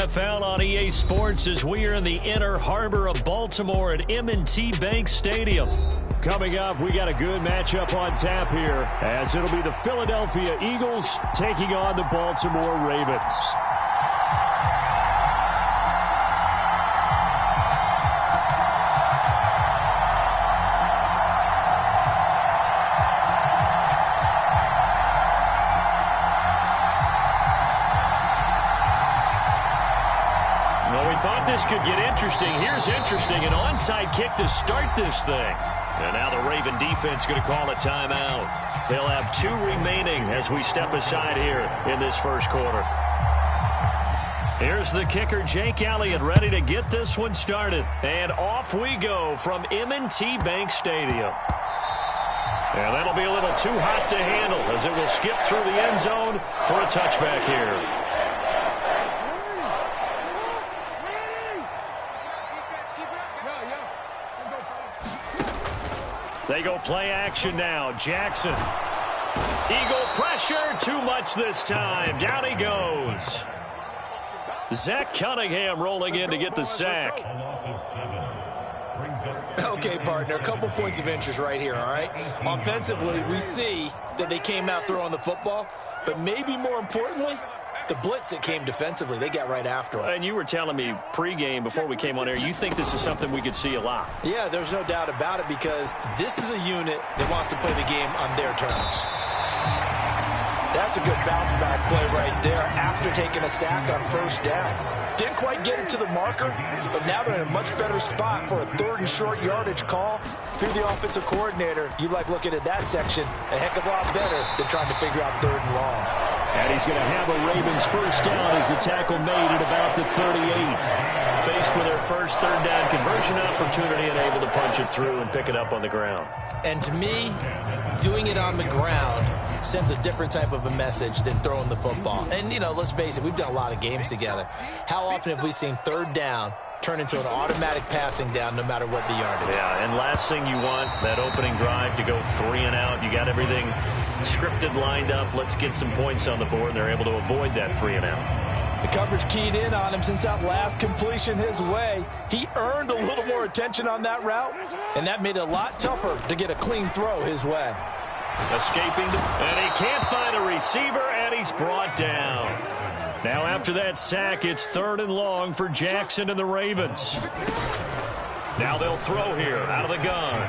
NFL on EA Sports as we are in the inner harbor of Baltimore at M&T Bank Stadium. Coming up, we got a good matchup on tap here, as it'll be the Philadelphia Eagles taking on the Baltimore Ravens. This could get interesting. Here's interesting. An onside kick to start this thing. And now the Raven defense going to call a timeout. They'll have 2 remaining as we step aside here in this first quarter. Here's the kicker, Jake Elliott, ready to get this one started. And off we go from M&T Bank Stadium. And that'll be a little too hot to handle as it will skip through the end zone for a touchback here. They go play action now. Jackson. Eagle pressure. Too much this time. Down he goes. Zach Cunningham rolling in to get the sack. Okay, partner, a couple points of interest right here, all right? Offensively, we see that they came out throwing the football, but maybe more importantly, the blitz that came defensively, they got right after him. And you were telling me pregame before we came on air, you think this is something we could see a lot. Yeah, there's no doubt about it because this is a unit that wants to play the game on their terms. That's a good bounce back play right there after taking a sack on first down. Didn't quite get it to the marker, but now they're in a much better spot for a 3rd and short yardage call. If you're the offensive coordinator, you like looking at that section a heck of a lot better than trying to figure out 3rd and long. And he's going to have a Ravens first down as the tackle made at about the 38. Faced with their first 3rd down conversion opportunity and able to punch it through and pick it up on the ground. And to me, doing it on the ground sends a different type of a message than throwing the football. And, you know, let's face it, we've done a lot of games together. How often have we seen 3rd down turn into an automatic passing down no matter what the yardage? Yeah, and last thing you want, that opening drive to go 3 and out. You got everything scripted, lined up. Let's get some points on the board. They're able to avoid that 3 and out. The coverage keyed in on him since that last completion his way. He earned a little more attention on that route, and that made it a lot tougher to get a clean throw his way. Escaping, and he can't find a receiver, and he's brought down. Now after that sack, it's 3rd and long for Jackson and the Ravens. Now they'll throw here out of the gun.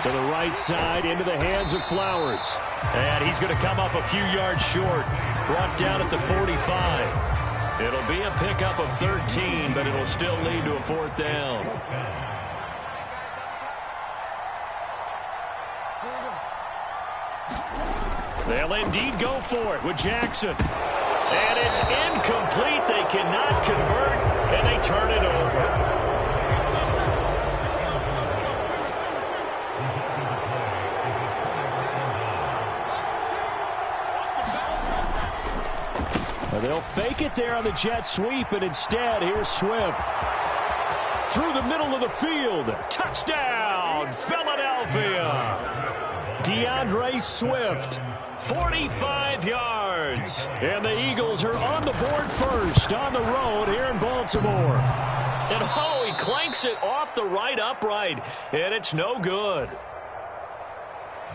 To the right side, into the hands of Flowers. And he's going to come up a few yards short. Brought down at the 45. It'll be a pickup of 13, but it'll still lead to a 4th down. They'll indeed go for it with Jackson. And it's incomplete. They cannot convert, and they turn it over. They'll fake it there on the jet sweep, and instead, here's Swift. Through the middle of the field. Touchdown, Philadelphia. DeAndre Swift, 45 yards. And the Eagles are on the board first on the road here in Baltimore. And, oh, he clanks it off the right upright, and it's no good.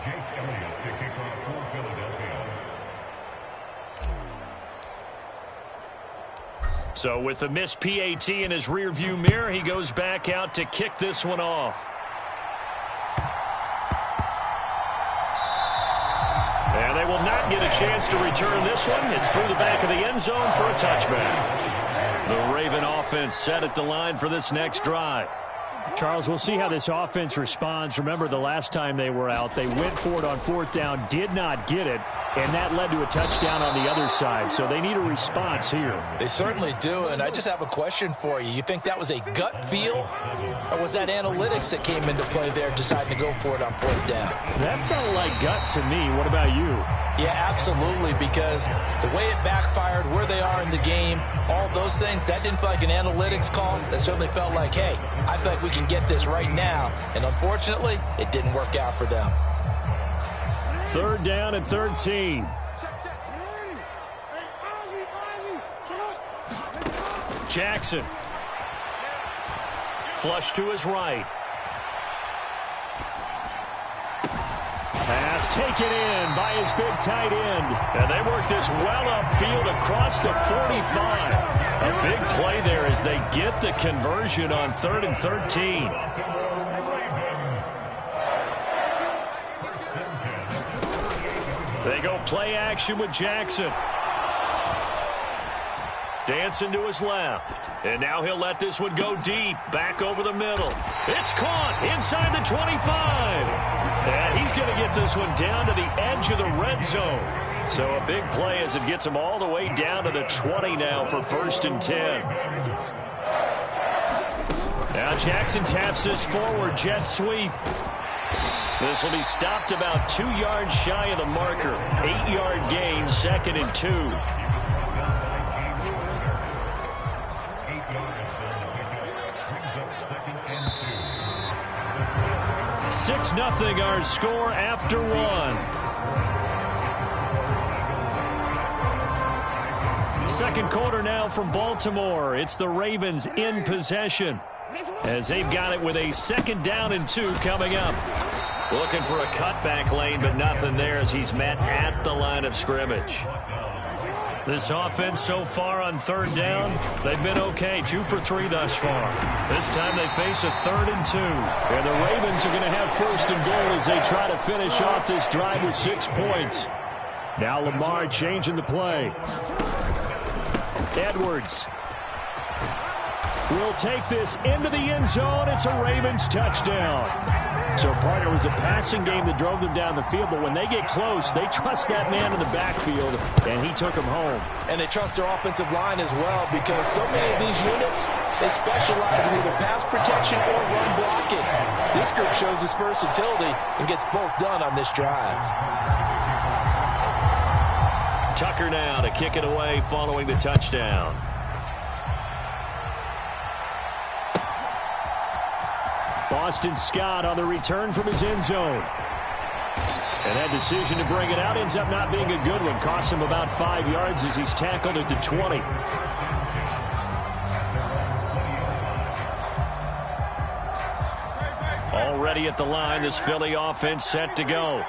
Jake Elliott to kick off for Philadelphia. So with the missed PAT in his rearview mirror, he goes back out to kick this one off. And they will not get a chance to return this one. It's through the back of the end zone for a touchback. The Raven offense set at the line for this next drive. Charles, we'll see how this offense responds. Remember, the last time they were out, they went for it on 4th down, did not get it, and that led to a touchdown on the other side. So they need a response here. They certainly do, and I just have a question for you. You think that was a gut feel, or was that analytics that came into play there deciding to go for it on 4th down? That felt like gut to me. What about you? Yeah, absolutely, because the way it backfired, where they are in the game, all those things, that didn't feel like an analytics call. That certainly felt like, hey, I feel like we can get this right now. And unfortunately, it didn't work out for them. 3rd down and 13. Jackson. Flush to his right. Pass taken in by his big tight end. And they work this well upfield across the 45. A big play there as they get the conversion on 3rd and 13. They go play action with Jackson. Dancing to his left. And now he'll let this one go deep. Back over the middle. It's caught inside the 25. And he's going to get this one down to the edge of the red zone. So a big play as it gets him all the way down to the 20 now for 1st and 10. Now Jackson taps this forward jet sweep. This will be stopped about 2 yards shy of the marker. 8-yard gain, 2nd and 2. 6-0 our score after 1. Second quarter now from Baltimore. It's the Ravens in possession as they've got it with a 2nd down and 2 coming up. Looking for a cutback lane, but nothing there as he's met at the line of scrimmage. This offense so far on 3rd down, they've been okay. 2 for 3 thus far. This time they face a 3rd and 2. And the Ravens are going to have 1st and goal as they try to finish off this drive with 6 points. Now Lamar changing the play. Edwards will take this into the end zone. It's a Ravens touchdown. So, partner, it was a passing game that drove them down the field, but when they get close, they trust that man in the backfield, and he took them home. And they trust their offensive line as well because so many of these units, they specialize in either pass protection or run blocking. This group shows its versatility and gets both done on this drive. Tucker now to kick it away following the touchdown. Boston Scott on the return from his end zone. And that decision to bring it out ends up not being a good one. Costs him about 5 yards as he's tackled at the 20. Already at the line, this Philly offense set to go.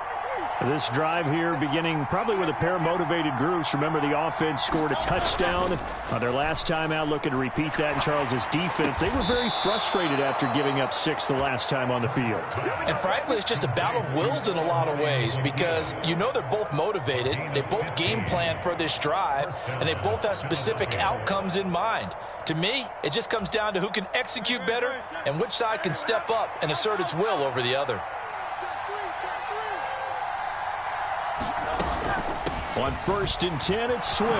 This drive here beginning probably with a pair of motivated groups. Remember, the offense scored a touchdown on their last time out, looking to repeat that in Charles's defense. They were very frustrated after giving up 6 the last time on the field. And frankly, it's just a battle of wills in a lot of ways because you know they're both motivated. They both game plan for this drive, and they both have specific outcomes in mind. To me, it just comes down to who can execute better and which side can step up and assert its will over the other. On 1st and 10, it's Swift.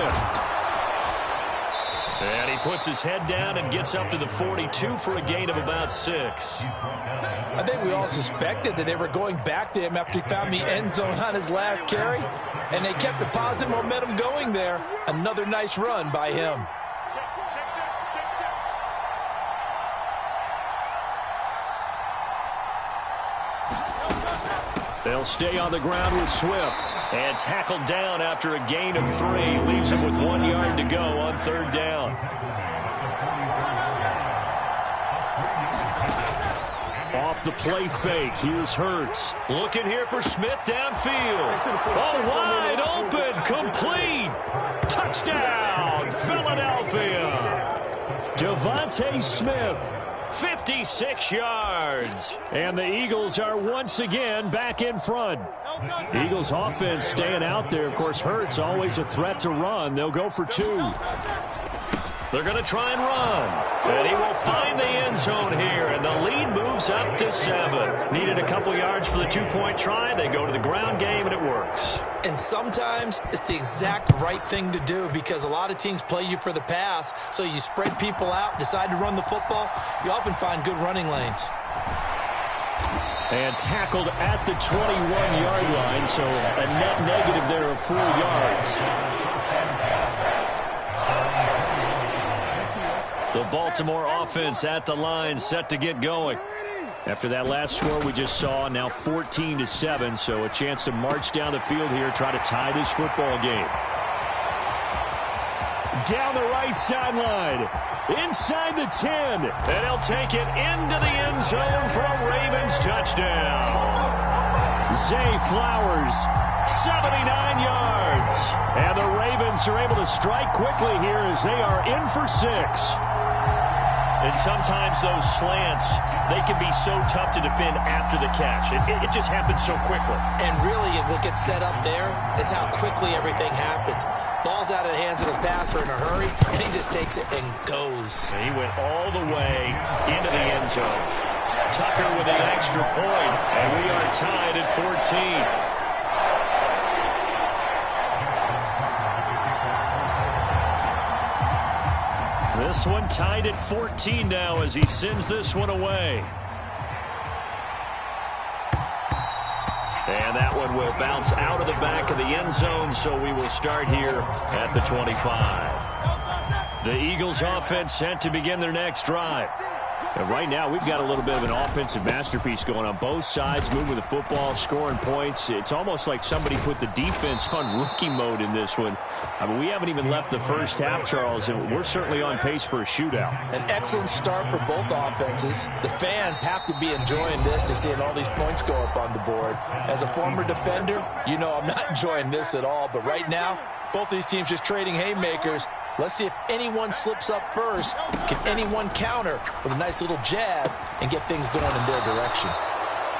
And he puts his head down and gets up to the 42 for a gain of about 6. I think we all suspected that they were going back to him after he found the end zone on his last carry. And they kept the positive momentum going there. Another nice run by him. They'll stay on the ground with Swift. And tackled down after a gain of 3. Leaves him with 1 yard to go on 3rd down. Off the play fake. Here's Hurts. Looking here for Smith downfield. Oh, wide open. Complete. Touchdown, Philadelphia. Devontae Smith. 56 yards. And the Eagles are once again back in front. The Eagles offense staying out there. Of course, Hurts always a threat to run. They'll go for 2. They're going to try and run. And he will find the end zone here. And the lead moves up to 7. Needed a couple yards for the 2-point try. They go to the ground game, and it works. And sometimes it's the exact right thing to do because a lot of teams play you for the pass. So you spread people out, decide to run the football. You often find good running lanes. And tackled at the 21-yard line. So a net negative there of 4 yards. The Baltimore offense at the line set to get going. After that last score we just saw, now 14-7, so a chance to march down the field here, try to tie this football game. Down the right sideline. Inside the 10. And he'll take it into the end zone for a Ravens touchdown. Zay Flowers, 79 yards. And the Ravens are able to strike quickly here as they are in for 6. And sometimes those slants, they can be so tough to defend after the catch. It just happens so quickly. And really, what gets set up there is how quickly everything happens. Ball's out of the hands of the passer in a hurry, and he just takes it and goes. And he went all the way into the end zone. Tucker with an extra point, and we are tied at 14. This one tied at 14 now as he sends this one away. And that one will bounce out of the back of the end zone, so we will start here at the 25. The Eagles offense set to begin their next drive. And right now, we've got a little bit of an offensive masterpiece going on both sides, moving the football, scoring points. It's almost like somebody put the defense on rookie mode in this one. I mean, we haven't even left the first half, Charles, and we're certainly on pace for a shootout. An excellent start for both offenses. The fans have to be enjoying this to seeing all these points go up on the board. As a former defender, you know I'm not enjoying this at all, but right now, both these teams just trading haymakers. Let's see if anyone slips up first. Can anyone counter with a nice little jab and get things going in their direction?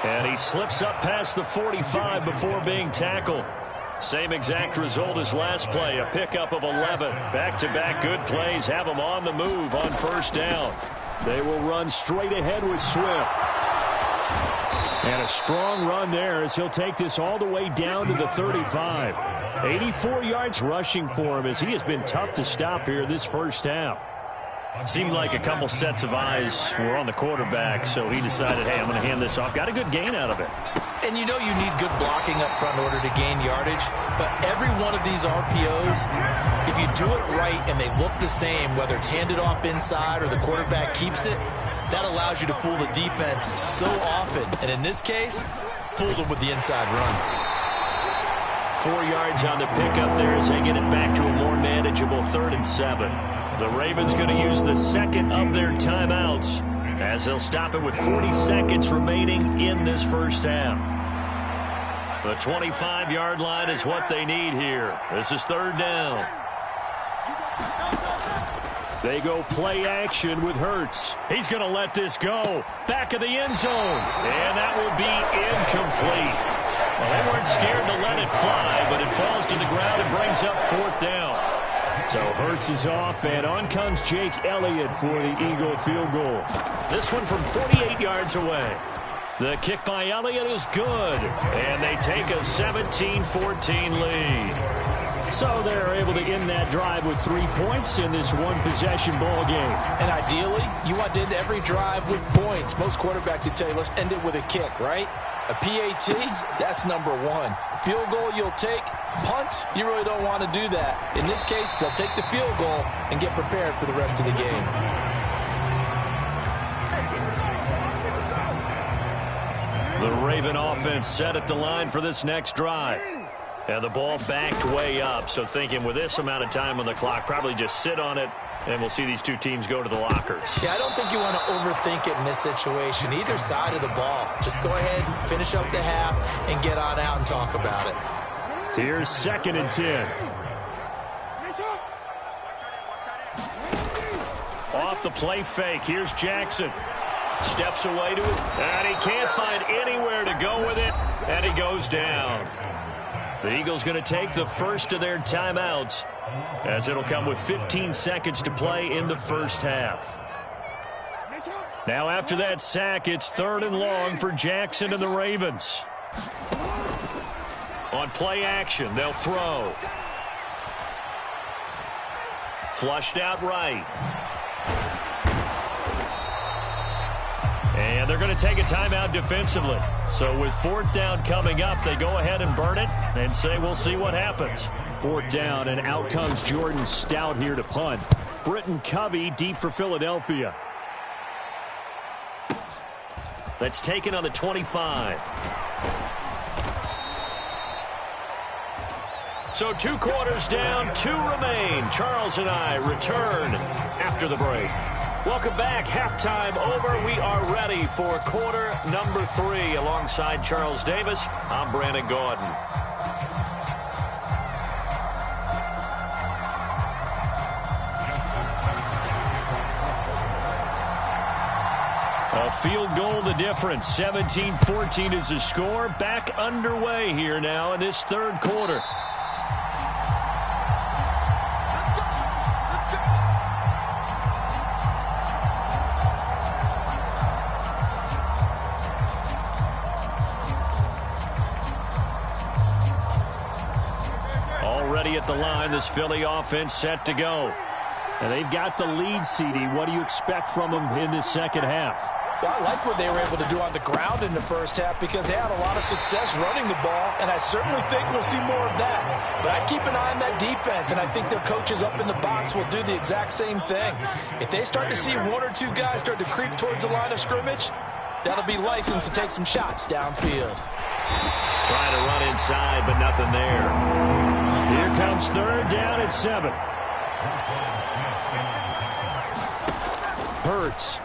And he slips up past the 45 before being tackled. Same exact result as last play, a pickup of 11. Back-to-back good plays have them on the move on first down. They will run straight ahead with Swift. And a strong run there as he'll take this all the way down to the 35. 84 yards rushing for him as he has been tough to stop here this first half. Seemed like a couple sets of eyes were on the quarterback, so he decided, hey, I'm going to hand this off. Got a good gain out of it. And you know you need good blocking up front in order to gain yardage, but every one of these RPOs, if you do it right and they look the same, whether it's handed off inside or the quarterback keeps it, that allows you to fool the defense so often. And in this case, fooled them with the inside run. 4 yards on the pickup there as they get it back to a more manageable 3rd and 7. The Ravens going to use the second of their timeouts as they'll stop it with 40 seconds remaining in this first half. The 25-yard line is what they need here. This is 3rd down. They go play action with Hurts. He's going to let this go. Back of the end zone. And that will be incomplete. Well, they weren't scared to let it fly, but it falls to the ground and brings up 4th down. So Hurts is off, and on comes Jake Elliott for the Eagle field goal. This one from 48 yards away. The kick by Elliott is good, and they take a 17-14 lead. So they're able to end that drive with 3 points in this one-possession ball game. And ideally, you want to end every drive with points. Most quarterbacks would tell you, let's end it with a kick, right? A PAT, that's number 1. Field goal you'll take. Punts, you really don't want to do that. In this case, they'll take the field goal and get prepared for the rest of the game. The Raven offense set at the line for this next drive. And the ball backed way up, so thinking with this amount of time on the clock, probably just sit on it, and we'll see these two teams go to the lockers. Yeah, I don't think you want to overthink it in this situation, either side of the ball. Just go ahead, finish up the half, and get on out and talk about it. Here's 2nd and 10. Off the play fake, here's Jackson. Steps away to it, and he can't find anywhere to go with it, and he goes down. The Eagles going to take the first of their timeouts as it'll come with 15 seconds to play in the first half. Now after that sack, it's 3rd and long for Jackson and the Ravens. On play action, they'll throw. Flushed out right. And they're going to take a timeout defensively. So with 4th down coming up, they go ahead and burn it and say we'll see what happens. 4th down, and out comes Jordan Stout here to punt. Britton Covey deep for Philadelphia. That's taken on the 25. So 2 quarters down, 2 remain. Charles and I return after the break. Welcome back. Halftime over. We are ready for quarter number 3. Alongside Charles Davis, I'm Brandon Gordon. A field goal the difference. 17-14 is the score. Back underway here now in this third quarter. Already at the line, this Philly offense set to go. And they've got the lead, CD. What do you expect from them in this second half? Well, I like what they were able to do on the ground in the first half because they had a lot of success running the ball, and I certainly think we'll see more of that. But I keep an eye on that defense, and I think their coaches up in the box will do the exact same thing. If they start to see 1 or 2 guys start to creep towards the line of scrimmage, that'll be license to take some shots downfield. Trying to run inside, but nothing there. Here comes third down at 7. Hurts.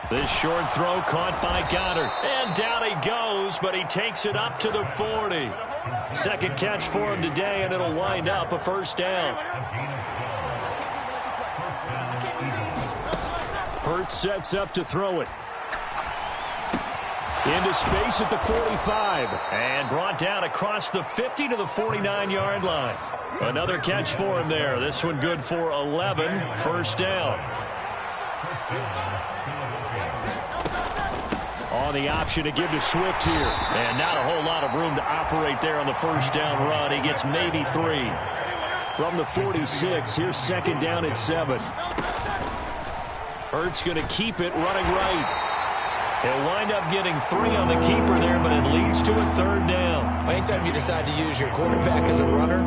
This short throw caught by Goddard. And down he goes, but he takes it up to the 40. Second catch for him today, and it'll wind up a first down. Hurts sets up to throw it. Into space at the 45. And brought down across the 50 to the 49-yard line. Another catch for him there. This one good for 11. First down. On the option to give to Swift here. And not a whole lot of room to operate there on the first down run. He gets maybe 3. From the 46, here's second down at 7. Hurts going to keep it running right. He'll wind up getting 3 on the keeper there, but it leads to a third down. Anytime you decide to use your quarterback as a runner,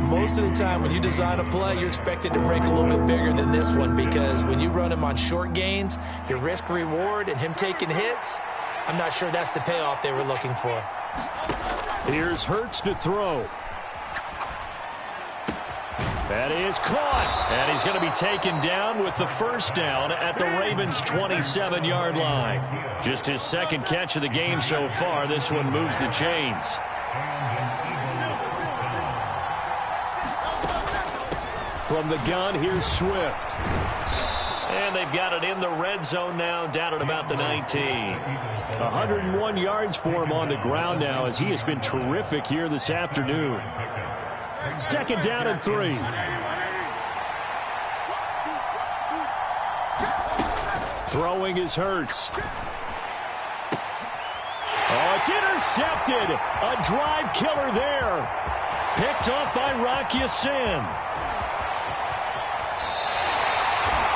most of the time when you design a play, you're expected to break a little bit bigger than this one because when you run him on short gains, your risk-reward and him taking hits, I'm not sure that's the payoff they were looking for. Here's Hurts to throw. That is caught. And he's going to be taken down with the first down at the Ravens' 27-yard line. Just his second catch of the game so far. This one moves the chains. From the gun, here's Swift. And they've got it in the red zone now, down at about the 19. 101 yards for him on the ground now as he has been terrific here this afternoon. Second down and 3. Throwing is Hurts. Oh, it's intercepted. A drive killer there. Picked off by Rocky Sin.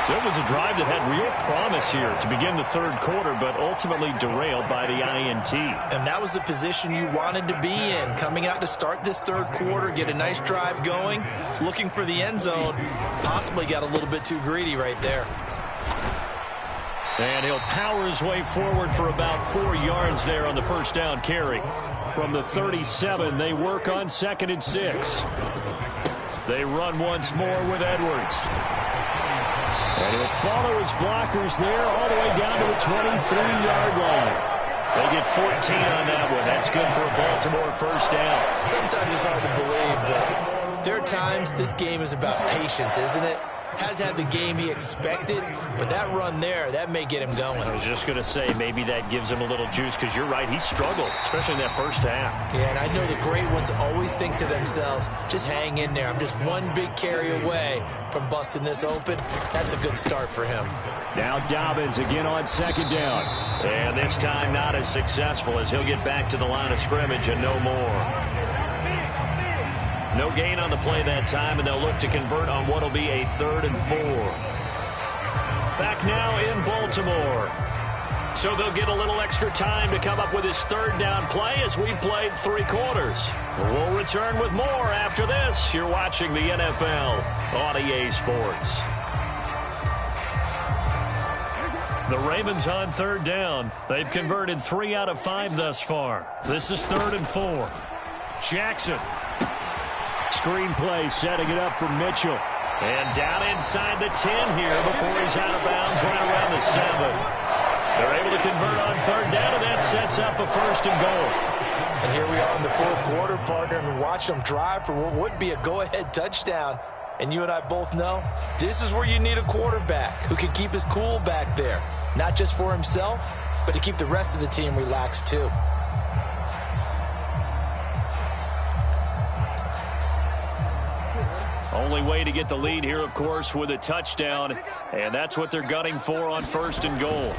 So it was a drive that had real promise here to begin the third quarter, but ultimately derailed by the INT. And that was the position you wanted to be in, coming out to start this third quarter, get a nice drive going, looking for the end zone. Possibly got a little bit too greedy right there. And he'll power his way forward for about 4 yards there on the first down carry. From the 37, they work on 2nd and 6. They run once more with Edwards. And he'll follow his blockers there all the way down to the 23-yard line. They get 14 on that one. That's good for a Baltimore first down. Sometimes it's hard to believe, but there are times this game is about patience, isn't it? Has had the game he expected, but that run there, that may get him going. I was just going to say, maybe that gives him a little juice, because you're right, he struggled, especially in that first half. Yeah, and I know the great ones always think to themselves, just hang in there. I'm just one big carry away from busting this open. That's a good start for him. Now Dobbins again on second down. And this time not as successful as he'll get back to the line of scrimmage and no more. No gain on the play that time, and they'll look to convert on what will be a 3rd and 4. Back now in Baltimore. So they'll get a little extra time to come up with his third down play as we played 3 quarters. We'll return with more after this. You're watching the NFL on EA Sports. The Ravens on third down. They've converted 3 out of 5 thus far. This is 3rd and 4. Jackson. Screen play setting it up for Mitchell. And down inside the 10 here before he's out of bounds right around the 7. They're able to convert on third down, and that sets up a 1st and goal. And here we are in the 4th quarter, partner, and watch them drive for what would be a go-ahead touchdown. And you and I both know this is where you need a quarterback who can keep his cool back there. Not just for himself, but to keep the rest of the team relaxed too. Only way to get the lead here, of course, with a touchdown. And that's what they're gunning for on 1st and goal.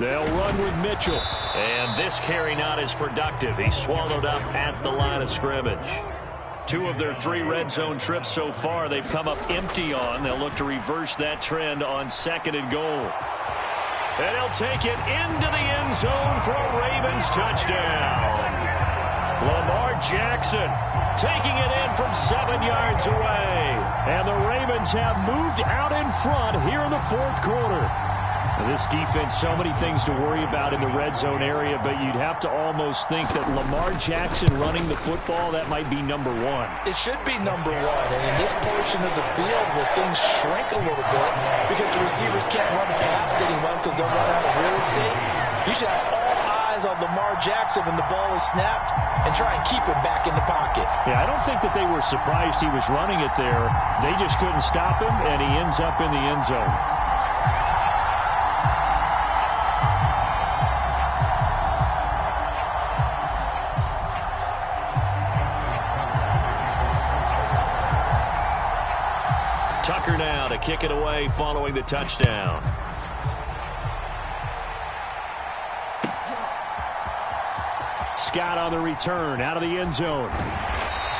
They'll run with Mitchell. And this carry not as productive. He's swallowed up at the line of scrimmage. 2 of their 3 red zone trips so far, they've come up empty on. They'll look to reverse that trend on 2nd and goal. And he'll take it into the end zone for a Ravens touchdown. Lamar Jackson taking it in from 7 yards away. And the Ravens have moved out in front here in the 4th quarter. Now this defense, so many things to worry about in the red zone area, but you'd have to almost think that Lamar Jackson running the football, that might be number 1. It should be number 1, and in this portion of the field where things shrink a little bit because the receivers can't run past anyone because they'll run out of real estate, you should have all eyes on Lamar Jackson when the ball is snapped and try and keep him back in the pocket. Yeah, I don't think that they were surprised he was running it there. They just couldn't stop him, and he ends up in the end zone. Tucker now to kick it away following the touchdown. Scott on the return out of the end zone.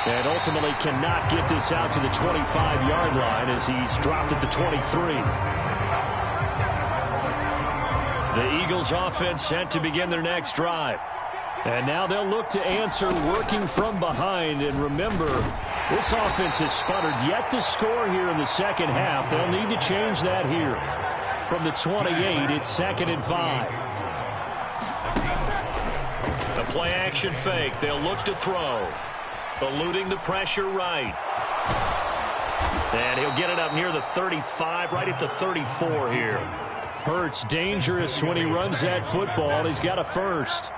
And ultimately cannot get this out to the 25-yard line as he's dropped at the 23. The Eagles offense set to begin their next drive. And now they'll look to answer working from behind. And remember, this offense has sputtered yet to score here in the second half. They'll need to change that here. From the 28, it's 2nd and 5. The play action fake. They'll look to throw. Eluding the pressure right. And he'll get it up near the 35, right at the 34 here. Hurts dangerous when he runs that football. He's got a 1st.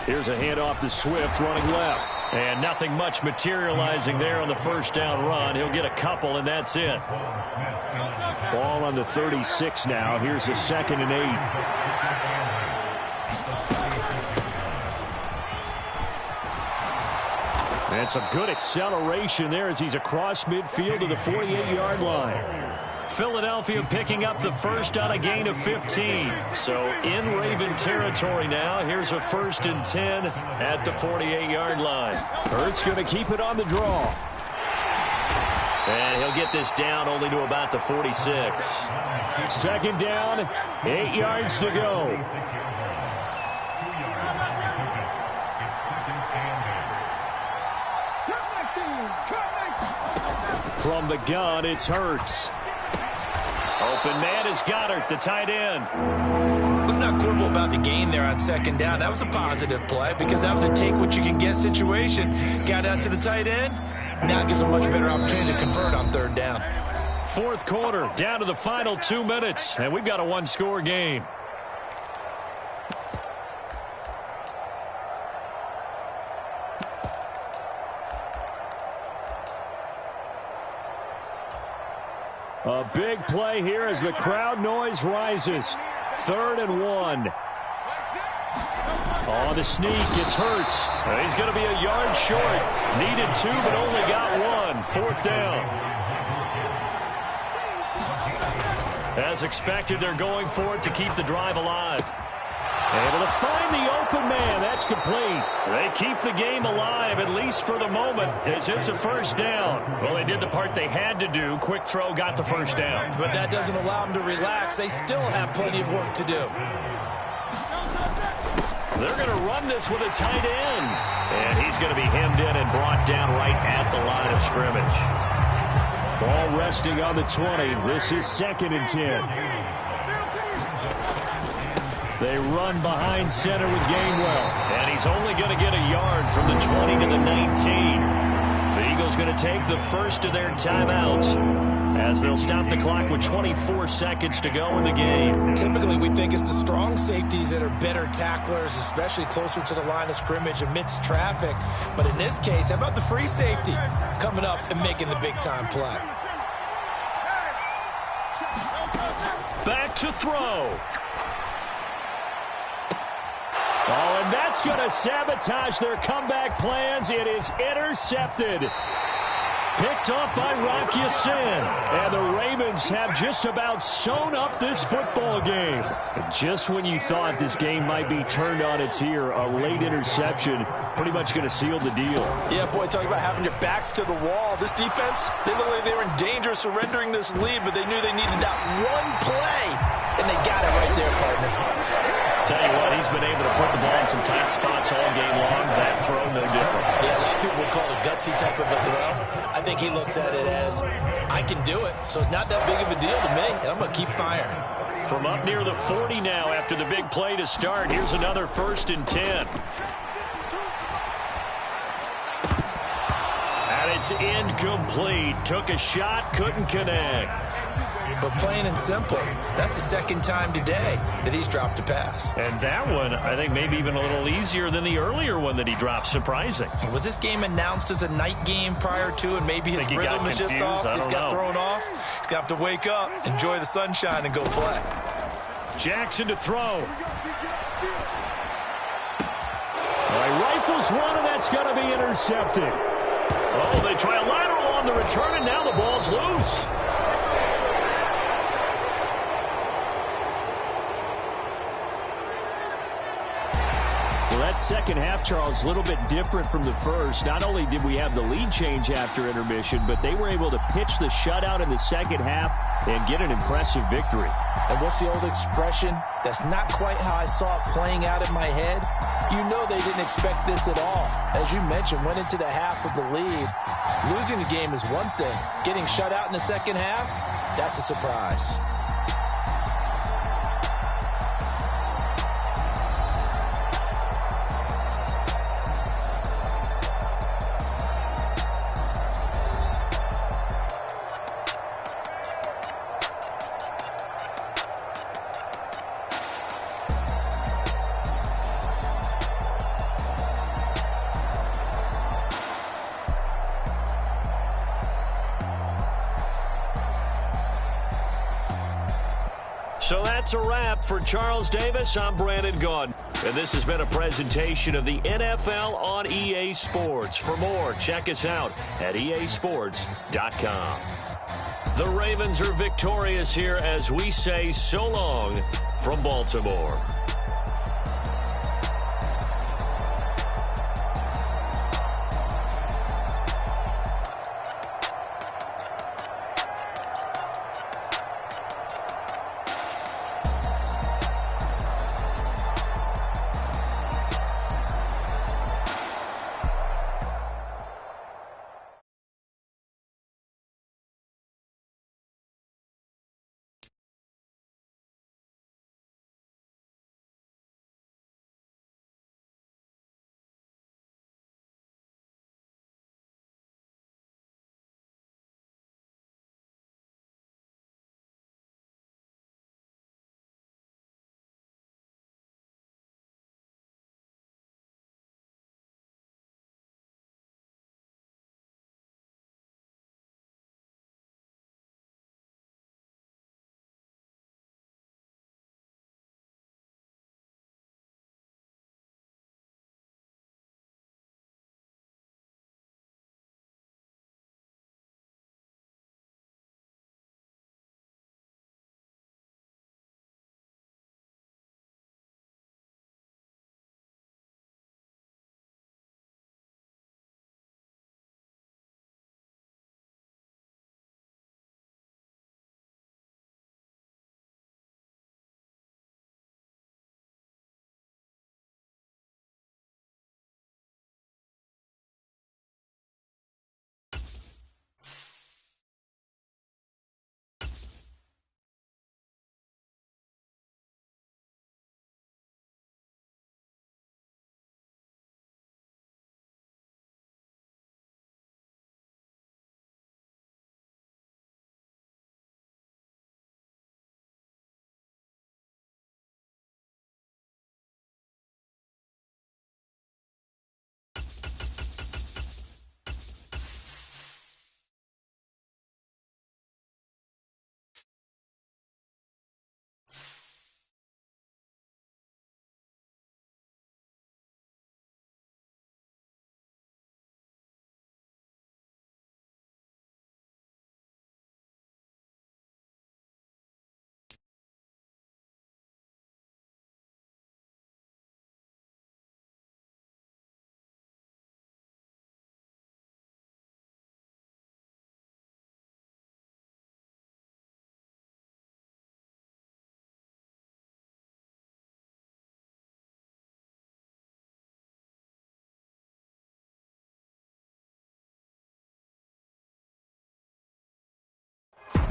Here's a handoff to Swift running left. And nothing much materializing there on the 1st down run. He'll get a couple, and that's it. Ball on the 36 now. Here's a 2nd and 8. And some good acceleration there as he's across midfield to the 48-yard line. Philadelphia picking up the 1st on a gain of 15. So in Raven territory now. Here's a 1st and 10 at the 48-yard line. Hurts going to keep it on the draw. And he'll get this down only to about the 46. 2nd down, 8 yards to go. From the gun, it's Hurts. Open man is Goddard, the tight end. Let's not quibble about the gain there on 2nd down. That was a positive play because that was a take-what-you-can-get situation. Got out to the tight end. Now it gives them a much better opportunity to convert on 3rd down. 4th quarter, down to the final 2 minutes, and we've got a 1-score game. A big play here as the crowd noise rises. 3rd and 1. On the sneak, it's Hurts. He's going to be a yard short. Needed 2, but only got 1. 4th down. As expected, they're going for it to keep the drive alive. Able to find the open man. That's complete. They keep the game alive, at least for the moment, as it's a 1st down. Well, they did the part they had to do. Quick throw got the 1st down. But that doesn't allow them to relax. They still have plenty of work to do. They're going to run this with a tight end. And he's going to be hemmed in and brought down right at the line of scrimmage. Ball resting on the 20. This is 2nd and 10. They run behind center with Gainwell. And he's only going to get a yard from the 20 to the 19. The Eagles going to take the first of their timeouts as they'll stop the clock with 24 seconds to go in the game. Typically, we think it's the strong safeties that are better tacklers, especially closer to the line of scrimmage amidst traffic. But in this case, how about the free safety coming up and making the big-time play? Back to throw. Oh, and that's going to sabotage their comeback plans. It is intercepted. Picked off by Rock Ya-Sin. And the Ravens have just about sewn up this football game. And just when you thought this game might be turned on its ear, a late interception pretty much going to seal the deal. Yeah, boy, talking about having your backs to the wall. This defense, they look like they were in danger of surrendering this lead, but they knew they needed that one play. And they got it right there, partner. Tell you what, he's been able to put the ball in some tight spots all game long. That throw, no different. Yeah, a lot of people would call it a gutsy type of a throw. I think he looks at it as, I can do it, so it's not that big of a deal to me, and I'm going to keep firing. From up near the 40 now after the big play to start, here's another 1st and 10. And it's incomplete. Took a shot, couldn't connect. But plain and simple, that's the second time today that he's dropped a pass. And that one, I think, maybe even a little easier than the earlier one that he dropped. Surprising. Was this game announced as a night game prior to, and maybe his rhythm is just off? He's got thrown off. He's going to have to wake up, enjoy the sunshine, and go play. Jackson to throw. He rifles one, and that's going to be intercepted. Oh, they try a lateral on the return, and now the ball's loose. That second half, Charles, a little bit different from the first. Not only did we have the lead change after intermission, but they were able to pitch the shutout in the second half and get an impressive victory. And what's the old expression? That's not quite how I saw it playing out in my head. You know they didn't expect this at all. As you mentioned, went into the half with the lead. Losing the game is one thing. Getting shut out in the second half, that's a surprise. So that's a wrap for Charles Davis. I'm Brandon Gaudin. And this has been a presentation of the NFL on EA Sports. For more, check us out at easports.com. The Ravens are victorious here as we say so long from Baltimore.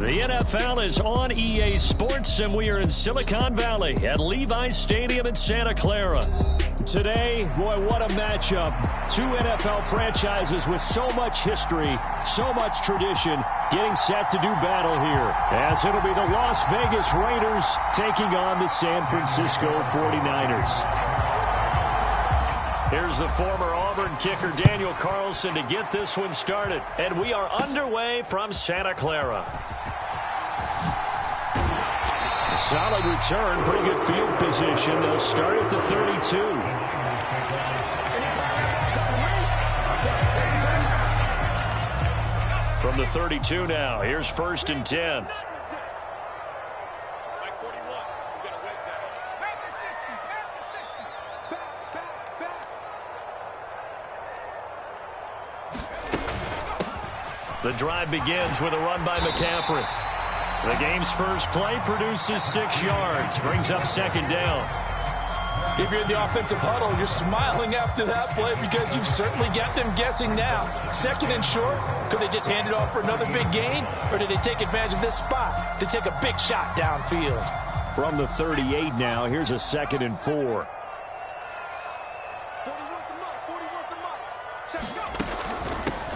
The NFL is on EA Sports, and we are in Silicon Valley at Levi's Stadium in Santa Clara. Today, boy, what a matchup. Two NFL franchises with so much history, so much tradition, getting set to do battle here. As it'll be the Las Vegas Raiders taking on the San Francisco 49ers. Here's the former Auburn kicker Daniel Carlson to get this one started. And we are underway from Santa Clara. A solid return, pretty good field position. They'll start at the 32. From the 32 now, here's 1st and 10. The drive begins with a run by McCaffrey. The game's first play produces 6 yards, brings up 2nd down. If you're in the offensive huddle, you're smiling after that play because you've certainly got them guessing now. 2nd and short, could they just hand it off for another big gain? Or did they take advantage of this spot to take a big shot downfield? From the 38 now, here's a 2nd and 4.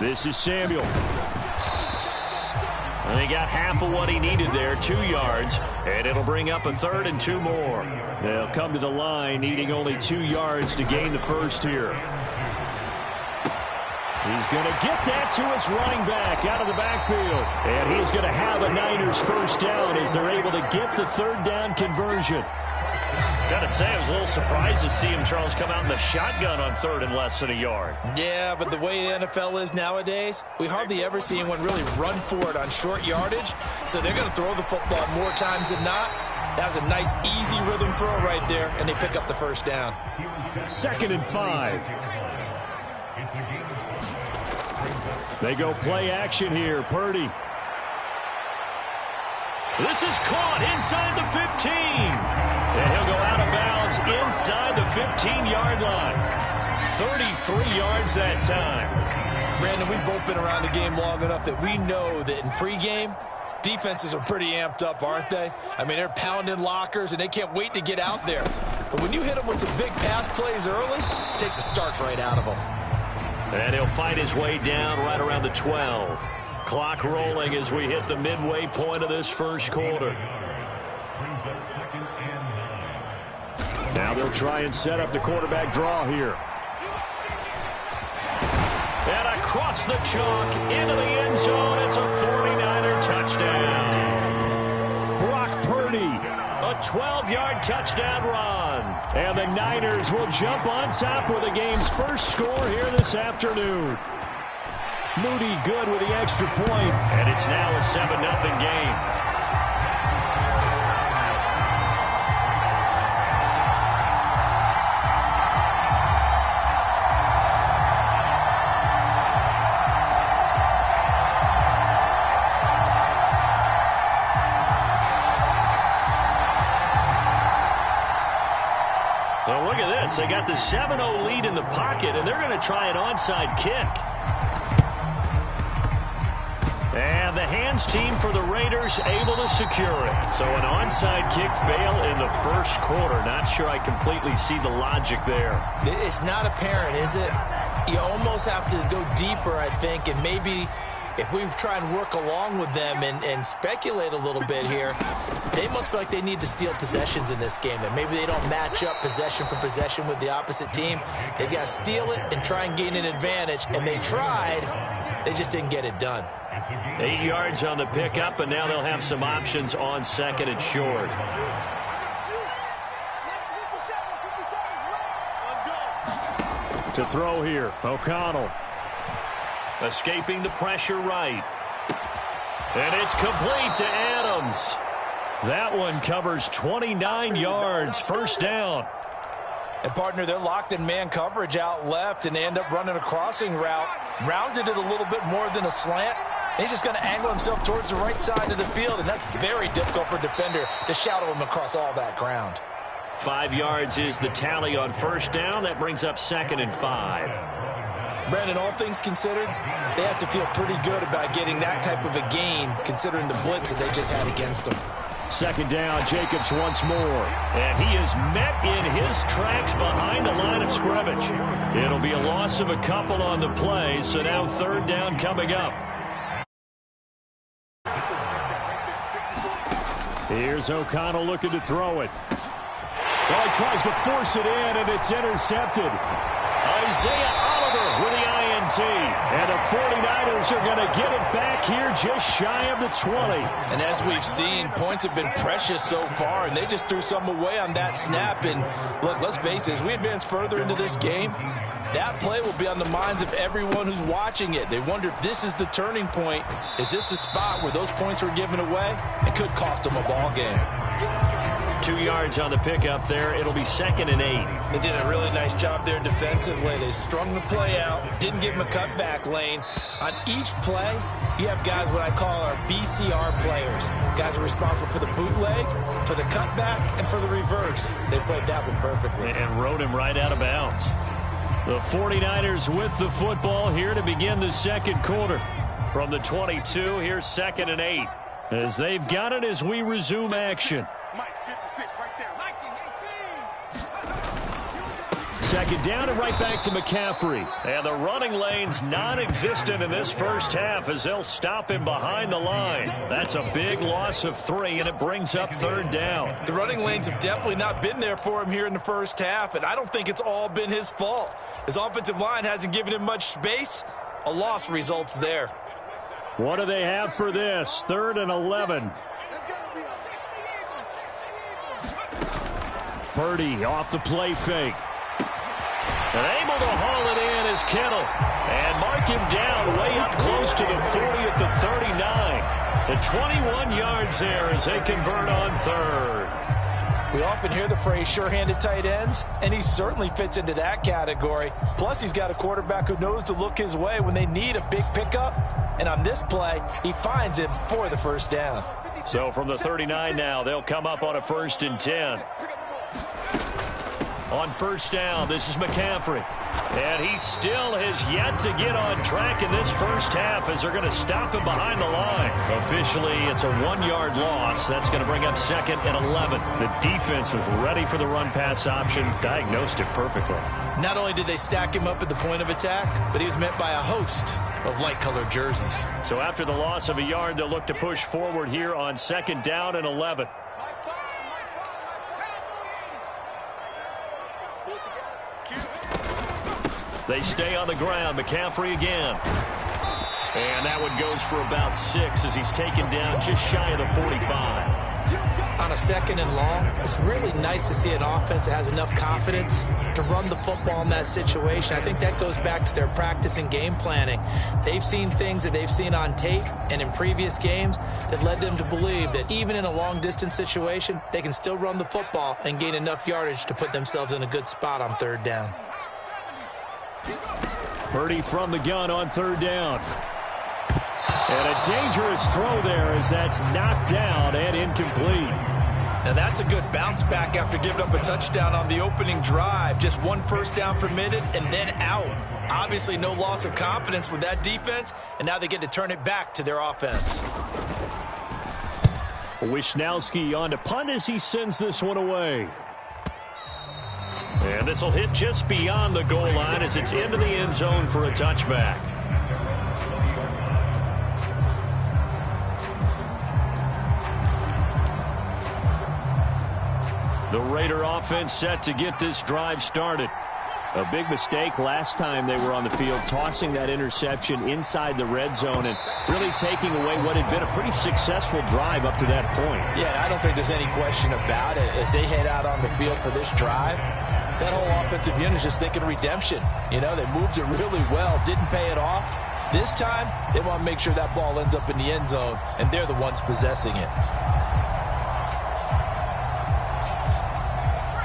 This is Samuel. And he got half of what he needed there, 2 yards, and it'll bring up a 3rd and 2 more. They'll come to the line needing only 2 yards to gain the first here. He's going to get that to his running back out of the backfield. And he's going to have a Niners first down as they're able to get the 3rd down conversion. Got to say, I was a little surprised to see him, Charles, come out in the shotgun on 3rd and less than a yard. Yeah, but the way the NFL is nowadays, we hardly ever see anyone really run for it on short yardage. So they're going to throw the football more times than not. That was a nice, easy rhythm throw right there, and they pick up the first down. 2nd and 5. They go play action here. Purdy. This is caught inside the 15. And he'll go out of bounds inside the 15-yard line. 33 yards that time. Brandon, we've both been around the game long enough that we know that in pregame, defenses are pretty amped up, aren't they? I mean, they're pounding lockers, and they can't wait to get out there. But when you hit them with some big pass plays early, it takes the starch right out of them. And he'll fight his way down right around the 12. Clock rolling as we hit the midway point of this first quarter. Now they'll try and set up the quarterback draw here. And across the chalk into the end zone. It's a 49er touchdown. Brock Purdy. A 12-yard touchdown run. And the Niners will jump on top with the game's first score here this afternoon. Moody good with the extra point. And it's now a 7-0 game. So look at this. They got the 7-0 lead in the pocket, and they're going to try an onside kick. And the hands team for the Raiders able to secure it. So an onside kick fail in the first quarter. Not sure I completely see the logic there. It's not apparent, is it? You almost have to go deeper, I think, and maybe if we try and work along with them and speculate a little bit here, they must feel like they need to steal possessions in this game. That maybe they don't match up possession for possession with the opposite team. They've got to steal it and try and gain an advantage. And they tried. They just didn't get it done. 8 yards on the pickup, and now they'll have some options on 2nd and short. To throw here, O'Connell. Escaping the pressure right. And it's complete to Adams. That one covers 29 yards, first down. And, partner, they're locked in man coverage out left, and they end up running a crossing route. Rounded it a little bit more than a slant. And he's just going to angle himself towards the right side of the field, and that's very difficult for a defender to shadow him across all that ground. 5 yards is the tally on first down. That brings up 2nd and 5. Brandon, all things considered, They have to feel pretty good about getting that type of a gain, considering the blitz that they just had against them. Second down, Jacobs once more. And he is met in his tracks behind the line of scrimmage. It'll be a loss of a couple on the play, so now third down coming up. Here's O'Connell looking to throw it. Well, he tries to force it in, and it's intercepted. Isaiah Oliver with the INT. And the 49ers are going to get it back here just shy of the 20. And as we've seen, points have been precious so far, and they just threw some away on that snap. And look, let's face it, as we advance further into this game, that play will be on the minds of everyone who's watching it. They wonder if this is the turning point. Is this the spot where those points were given away? It could cost them a ball game. 2 yards on the pickup there. It'll be 2nd and 8. They did a really nice job there defensively. They strung the play out, didn't give him a cutback lane. On each play, you have guys what I call our BCR players. Guys are responsible for the bootleg, for the cutback, and for the reverse. They played that one perfectly. And rode him right out of bounds. The 49ers with the football here to begin the second quarter. From the 22, here's 2nd and 8. As they've got it as we resume action. Second down and right back to McCaffrey. And the running lane's non-existent in this first half as they'll stop him behind the line. That's a big loss of 3, and it brings up third down. The running lanes have definitely not been there for him here in the first half, and I don't think it's all been his fault. His offensive line hasn't given him much space. A loss results there. What do they have for this? 3rd and 11. Purdy off the play fake. And able to haul it in is Kittle. And mark him down way up close to the 40 at the 39. The 21 yards there as they convert on third. We often hear the phrase sure-handed tight ends, and he certainly fits into that category. Plus, he's got a quarterback who knows to look his way when they need a big pickup. And on this play, he finds him for the first down. So from the 39 now, they'll come up on a 1st and 10. On first down, this is McCaffrey. And he still has yet to get on track in this first half as they're going to stop him behind the line. Officially, it's a 1-yard loss. That's going to bring up 2nd and 11. The defense was ready for the run-pass option, diagnosed it perfectly. Not only did they stack him up at the point of attack, but he was met by a host of light-colored jerseys. So after the loss of a yard, they'll look to push forward here on 2nd down and 11. They stay on the ground. McCaffrey again. And that one goes for about 6 as he's taken down just shy of the 45. On a 2nd and long, it's really nice to see an offense that has enough confidence to run the football in that situation. I think that goes back to their practice and game planning. They've seen things that they've seen on tape and in previous games that led them to believe that even in a long-distance situation, they can still run the football and gain enough yardage to put themselves in a good spot on 3rd down. Purdy from the gun on 3rd down. And a dangerous throw there as that's knocked down and incomplete. Now that's a good bounce back after giving up a touchdown on the opening drive. Just 1 first down permitted and then out. Obviously no loss of confidence with that defense, and now they get to turn it back to their offense. Wishnowski on to punt as he sends this one away. And this will hit just beyond the goal line as it's into the end zone for a touchback. The Raider offense set to get this drive started. A big mistake last time they were on the field, tossing that interception inside the red zone and really taking away what had been a pretty successful drive up to that point. Yeah, I don't think there's any question about it. As they head out on the field for this drive, that whole offensive unit is just thinking redemption. You know, they moved it really well, didn't pay it off. This time, they want to make sure that ball ends up in the end zone, and they're the ones possessing it.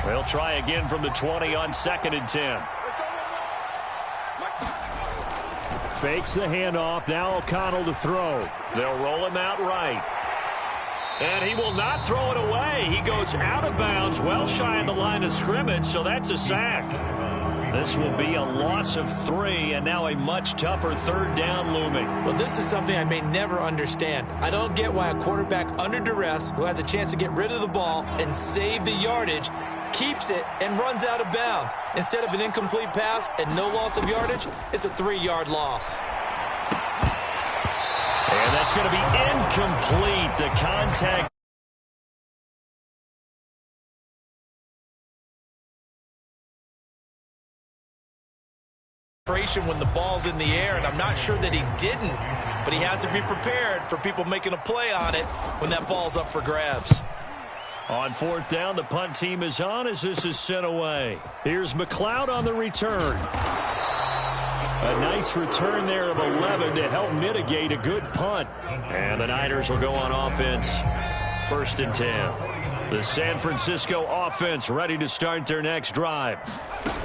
They'll try again from the 20 on 2nd and 10. Fakes the handoff. Now O'Connell to throw. They'll roll him out right. And he will not throw it away. He goes out of bounds, well shy of the line of scrimmage, so that's a sack. This will be a loss of 3, and now a much tougher 3rd down looming. Well, this is something I may never understand. I don't get why a quarterback under duress who has a chance to get rid of the ball and save the yardage keeps it and runs out of bounds. Instead of an incomplete pass and no loss of yardage, it's a 3-yard loss. And that's going to be incomplete. The contact. When the ball's in the air, and I'm not sure that he didn't, but he has to be prepared for people making a play on it when that ball's up for grabs. On 4th down, the punt team is on as this is sent away. Here's McLeod on the return. A nice return there of 11 to help mitigate a good punt. And the Niners will go on offense. 1st and 10. The San Francisco offense ready to start their next drive.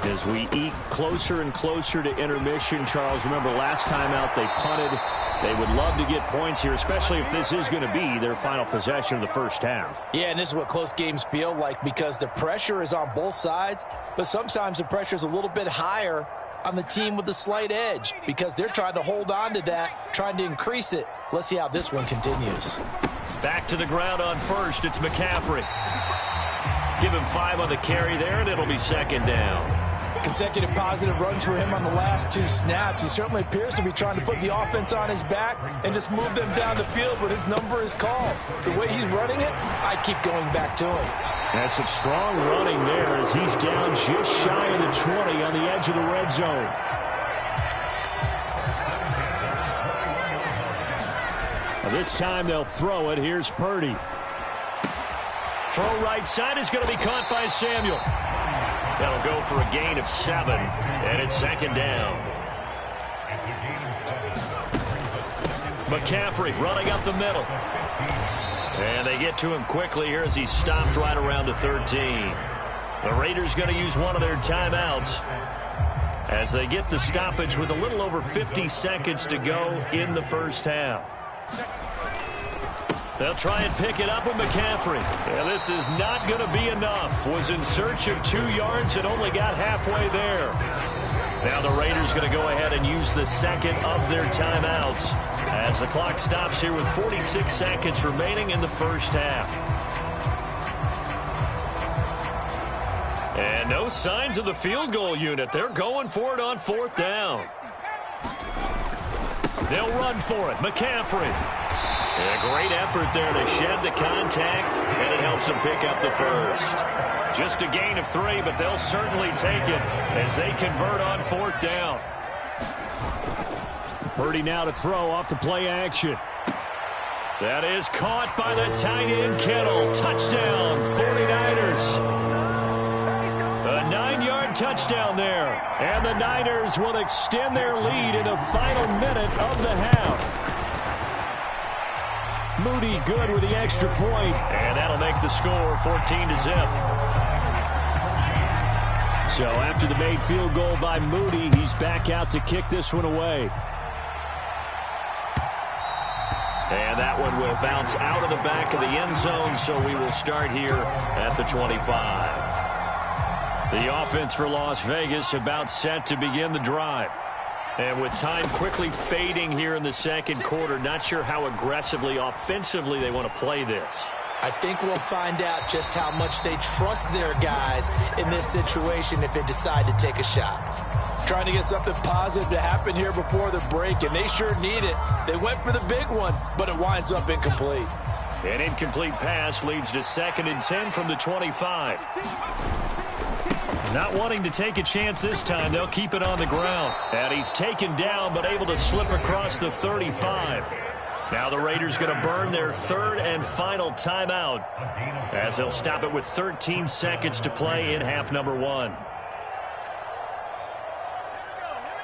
As we eke closer and closer to intermission, Charles, remember last time out they punted. They would love to get points here, especially if this is going to be their final possession of the first half. Yeah, and this is what close games feel like because the pressure is on both sides, but sometimes the pressure is a little bit higher on the team with the slight edge because they're trying to hold on to that, trying to increase it. Let's see how this one continues. Back to the ground on 1st. It's McCaffrey. Give him 5 on the carry there, and it'll be 2nd down. Consecutive positive runs for him on the last 2 snaps. He certainly appears to be trying to put the offense on his back and just move them down the field, but his number is called. The way he's running it, I keep going back to him. That's some strong running there as he's down just shy of the 20 on the edge of the red zone. This time they'll throw it. Here's Purdy. Throw right side is going to be caught by Samuel. That'll go for a gain of 7, and it's 2nd down. McCaffrey running up the middle. And they get to him quickly here as he stopped right around the 13. The Raiders going to use one of their timeouts as they get the stoppage with a little over 50 seconds to go in the first half. They'll try and pick it up with McCaffrey. Yeah, this is not going to be enough. Was in search of 2 yards and only got halfway there. Now the Raiders going to go ahead and use the second of their timeouts as the clock stops here with 46 seconds remaining in the first half. And no signs of the field goal unit. They're going for it on 4th down. They'll run for it. McCaffrey. A great effort there to shed the contact, and it helps them pick up the first. Just a gain of 3, but they'll certainly take it as they convert on 4th down. Purdy now to throw off the play action. That is caught by the tight end Kittle. Touchdown, 49ers. A 9-yard touchdown there. And the Niners will extend their lead in the final minute of the half. Moody good with the extra point. And that'll make the score 14-0. So after the made field goal by Moody, he's back out to kick this one away. And that one will bounce out of the back of the end zone, so we will start here at the 25. The offense for Las Vegas about set to begin the drive. And with time quickly fading here in the second quarter, not sure how aggressively, offensively they want to play this. I think we'll find out just how much they trust their guys in this situation if they decide to take a shot. Trying to get something positive to happen here before the break, and they sure need it. They went for the big one, but it winds up incomplete. An incomplete pass leads to 2nd and 10 from the 25. Not wanting to take a chance this time, they'll keep it on the ground. And he's taken down, but able to slip across the 35. Now the Raiders going to burn their 3rd and final timeout as they'll stop it with 13 seconds to play in half number 1.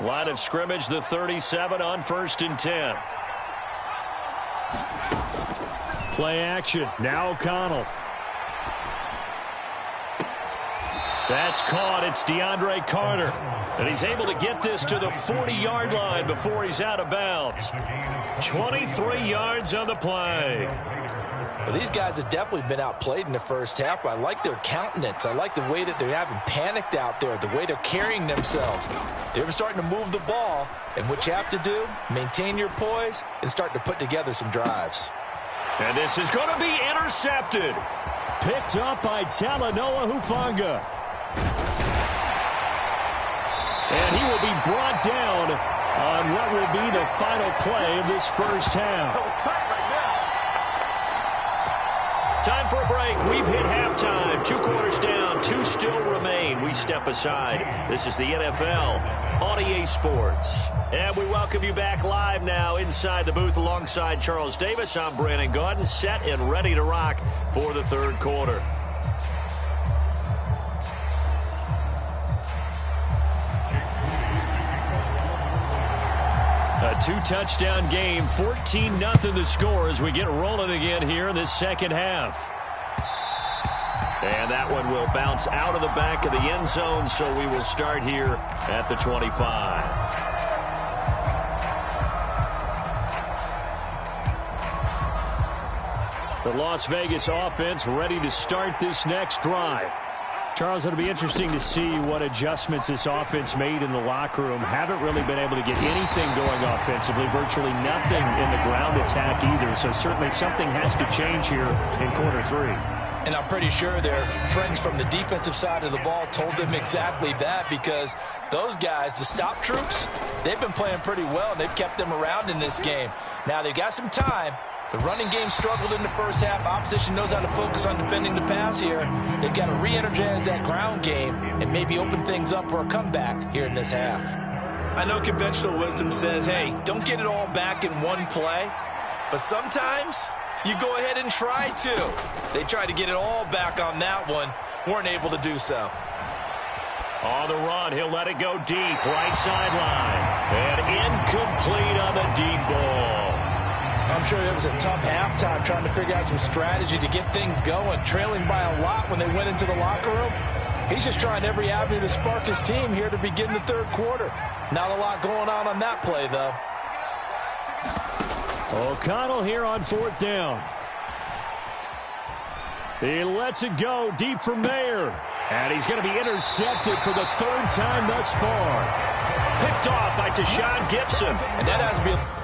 Line of scrimmage, the 37 on 1st and 10. Play action. Now O'Connell. That's caught. It's DeAndre Carter. And he's able to get this to the 40-yard line before he's out of bounds. 23 yards on the play. Well, these guys have definitely been outplayed in the first half, but I like their countenance. I like the way that they're having panicked out there, the way they're carrying themselves. They're starting to move the ball, and what you have to do, maintain your poise and start to put together some drives. And this is going to be intercepted. Picked up by Talanoa Hufanga. And he will be brought down on what will be the final play of this first half. Time for a break. We've hit halftime. 2 quarters down. 2 still remain. We step aside. This is the NFL on EA Sports. And we welcome you back live now inside the booth alongside Charles Davis. I'm Brandon Gaudin, set and ready to rock for the third quarter. A 2-touchdown game, 14-0 the score as we get rolling again here in this second half. And that one will bounce out of the back of the end zone, so we will start here at the 25. The Las Vegas offense ready to start this next drive. Charles, it'll be interesting to see what adjustments this offense made in the locker room. Haven't really been able to get anything going offensively, virtually nothing in the ground attack either. So certainly something has to change here in quarter 3. And I'm pretty sure their friends from the defensive side of the ball told them exactly that, because those guys, the stop troops, they've been playing pretty well. They've kept them around in this game. Now they've got some time. The running game struggled in the first half. Opposition knows how to focus on defending the pass here. They've got to re-energize that ground game and maybe open things up for a comeback here in this half. I know conventional wisdom says, hey, don't get it all back in one play. But sometimes you go ahead and try to. They tried to get it all back on that one. Weren't able to do so. On the run, he'll let it go deep. Right sideline. And incomplete on the deep ball. I'm sure it was a tough halftime trying to figure out some strategy to get things going. Trailing by a lot when they went into the locker room. He's just trying every avenue to spark his team here to begin the third quarter. Not a lot going on that play, though. O'Connell here on 4th down. He lets it go deep for Mayer. And he's going to be intercepted for the 3rd time thus far. Picked off by Tashawn Gibson. And that has to be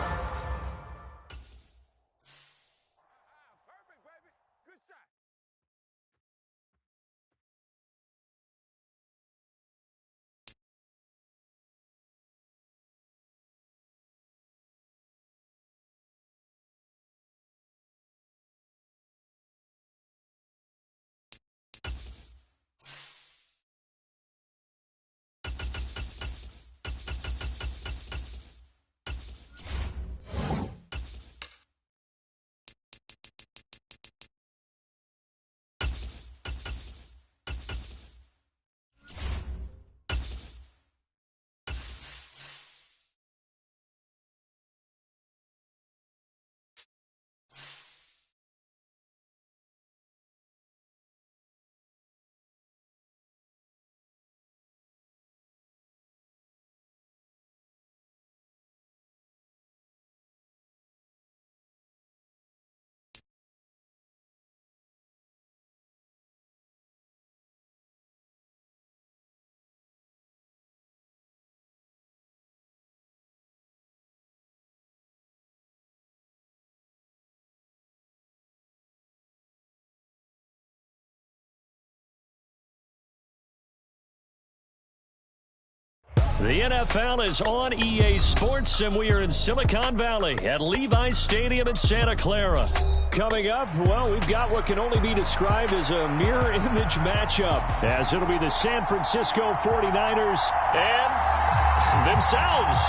The NFL is on EA Sports, and we are in Silicon Valley at Levi's Stadium in Santa Clara. Coming up, well, we've got what can only be described as a mirror image matchup, as it'll be the San Francisco 49ers and themselves.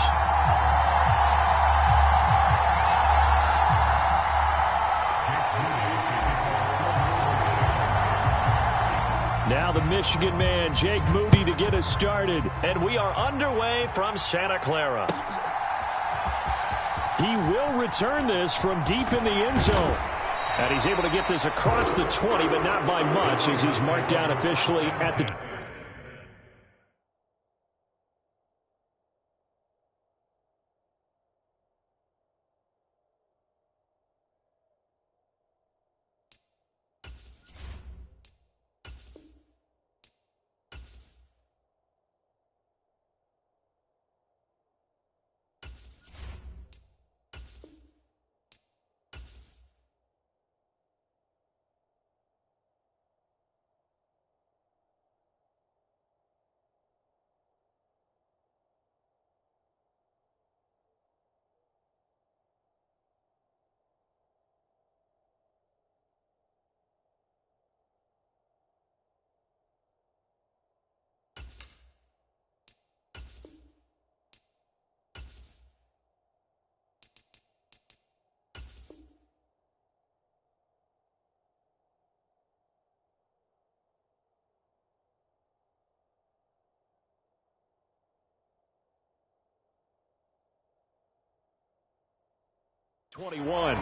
Now the Michigan man, Jake Moody, to get us started. And we are underway from Santa Clara. He will return this from deep in the end zone. And he's able to get this across the 20, but not by much, as he's marked down officially at the... 21.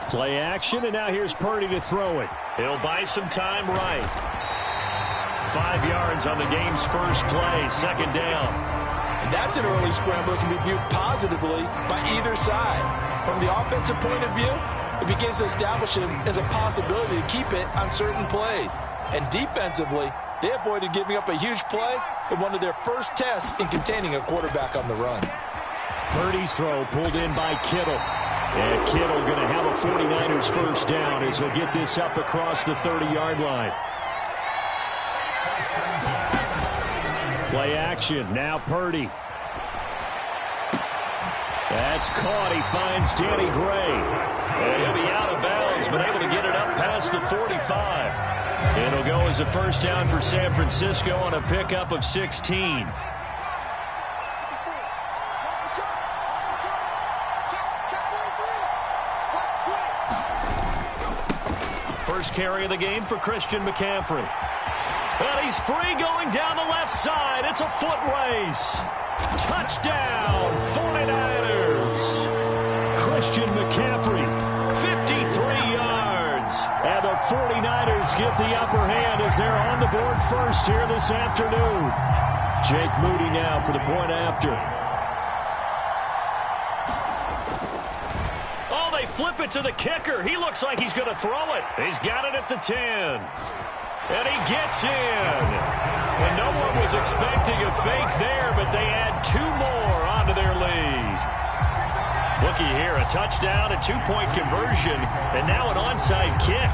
Play action, and now here's Purdy to throw it. He'll buy some time right. 5 yards on the game's first play, second down. And that's an early scramble that can be viewed positively by either side. From the offensive point of view, it begins to establish him as a possibility to keep it on certain plays. And defensively, they avoided giving up a huge play in one of their first tests in containing a quarterback on the run. Purdy's throw pulled in by Kittle. And Kittle going to have a 49ers first down as he'll get this up across the 30-yard line. Play action. Now Purdy. That's caught. He finds Danny Gray. And he'll be out of bounds, but able to get it up past the 45. It'll go as a first down for San Francisco on a pickup of 16. First carry of the game for Christian McCaffrey. And he's free going down the left side. It's a foot race. Touchdown, 49ers. Christian McCaffrey, 53 yards. And the 49ers get the upper hand as they're on the board first here this afternoon. Jake Moody now for the point after. Flip it to the kicker. He looks like he's going to throw it. He's got it at the 10. And he gets in. And no one was expecting a fake there, but they add 2 more onto their lead. Looky here, a touchdown, a 2-point conversion, and now an onside kick.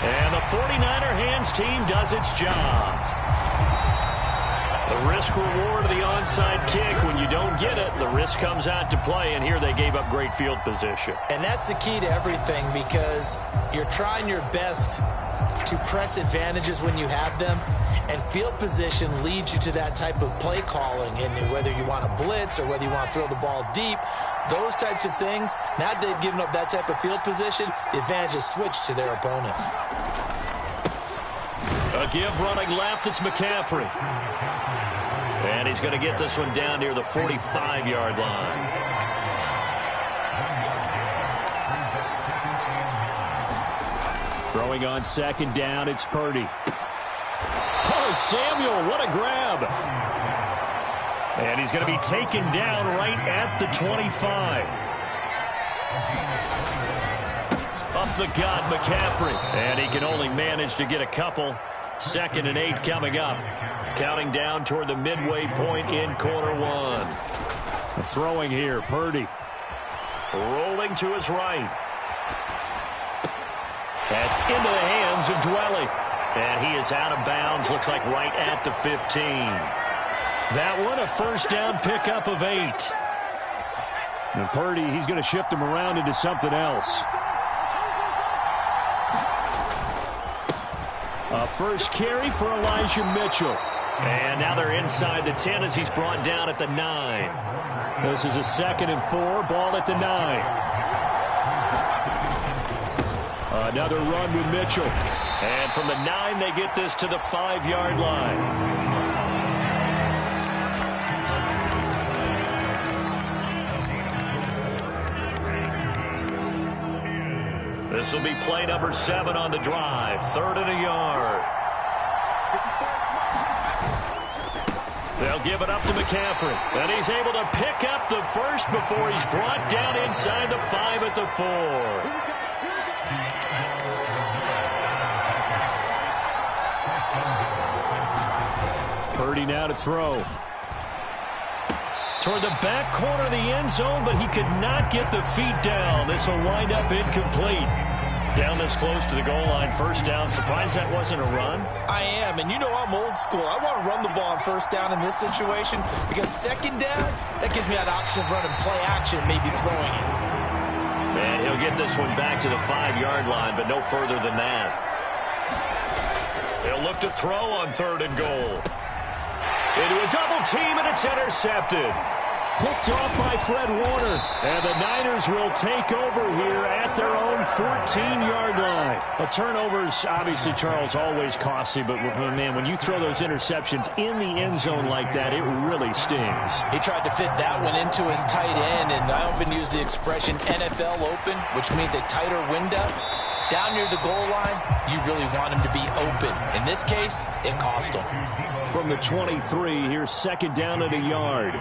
And the 49er hands team does its job. The risk-reward of the onside kick, when you don't get it, the risk comes out to play, and here they gave up great field position. And that's the key to everything, because you're trying your best to press advantages when you have them, and field position leads you to that type of play calling, and whether you want to blitz or whether you want to throw the ball deep, those types of things, now that they've given up that type of field position, the advantage is switched to their opponent. A give running left, it's McCaffrey. And he's going to get this one down near the 45-yard line. Throwing on second down, it's Purdy. Oh, Samuel, what a grab. And he's going to be taken down right at the 25. Up the gut, McCaffrey. And he can only manage to get a couple. 2nd and 8 coming up. Counting down toward the midway point in quarter one. Throwing here, Purdy. Rolling to his right. That's into the hands of Dwelly. And he is out of bounds, looks like right at the 15. That one, a first down pickup of 8. And Purdy, he's going to shift him around into something else. A first carry for Elijah Mitchell. And now they're inside the 10 as he's brought down at the 9. This is a 2nd and 4, ball at the 9. Another run with Mitchell. And from the 9, they get this to the 5-yard line. This will be play number 7 on the drive. 3rd and a yard. They'll give it up to McCaffrey. And he's able to pick up the first before he's brought down inside the 5 at the 4. Purdy now to throw. Toward the back corner of the end zone, but he could not get the feet down. This will wind up incomplete. Down this close to the goal line, first down. Surprised that wasn't a run? I am, and you know I'm old school. I want to run the ball on first down in this situation because second down, that gives me that option of running play action, maybe throwing it. And he'll get this one back to the 5-yard line, but no further than that. look to throw on 3rd and goal. Into a double team, and it's intercepted. Picked off by Fred Warner. And the Niners will take over here at their own 14-yard line. A turnover's obviously, Charles, always costly. But, man, when you throw those interceptions in the end zone like that, it really stings. He tried to fit that one into his tight end. And I often use the expression NFL open, which means a tighter window. Down near the goal line, you really want him to be open. In this case, it cost him. From the 23, here's 2nd down and a yard.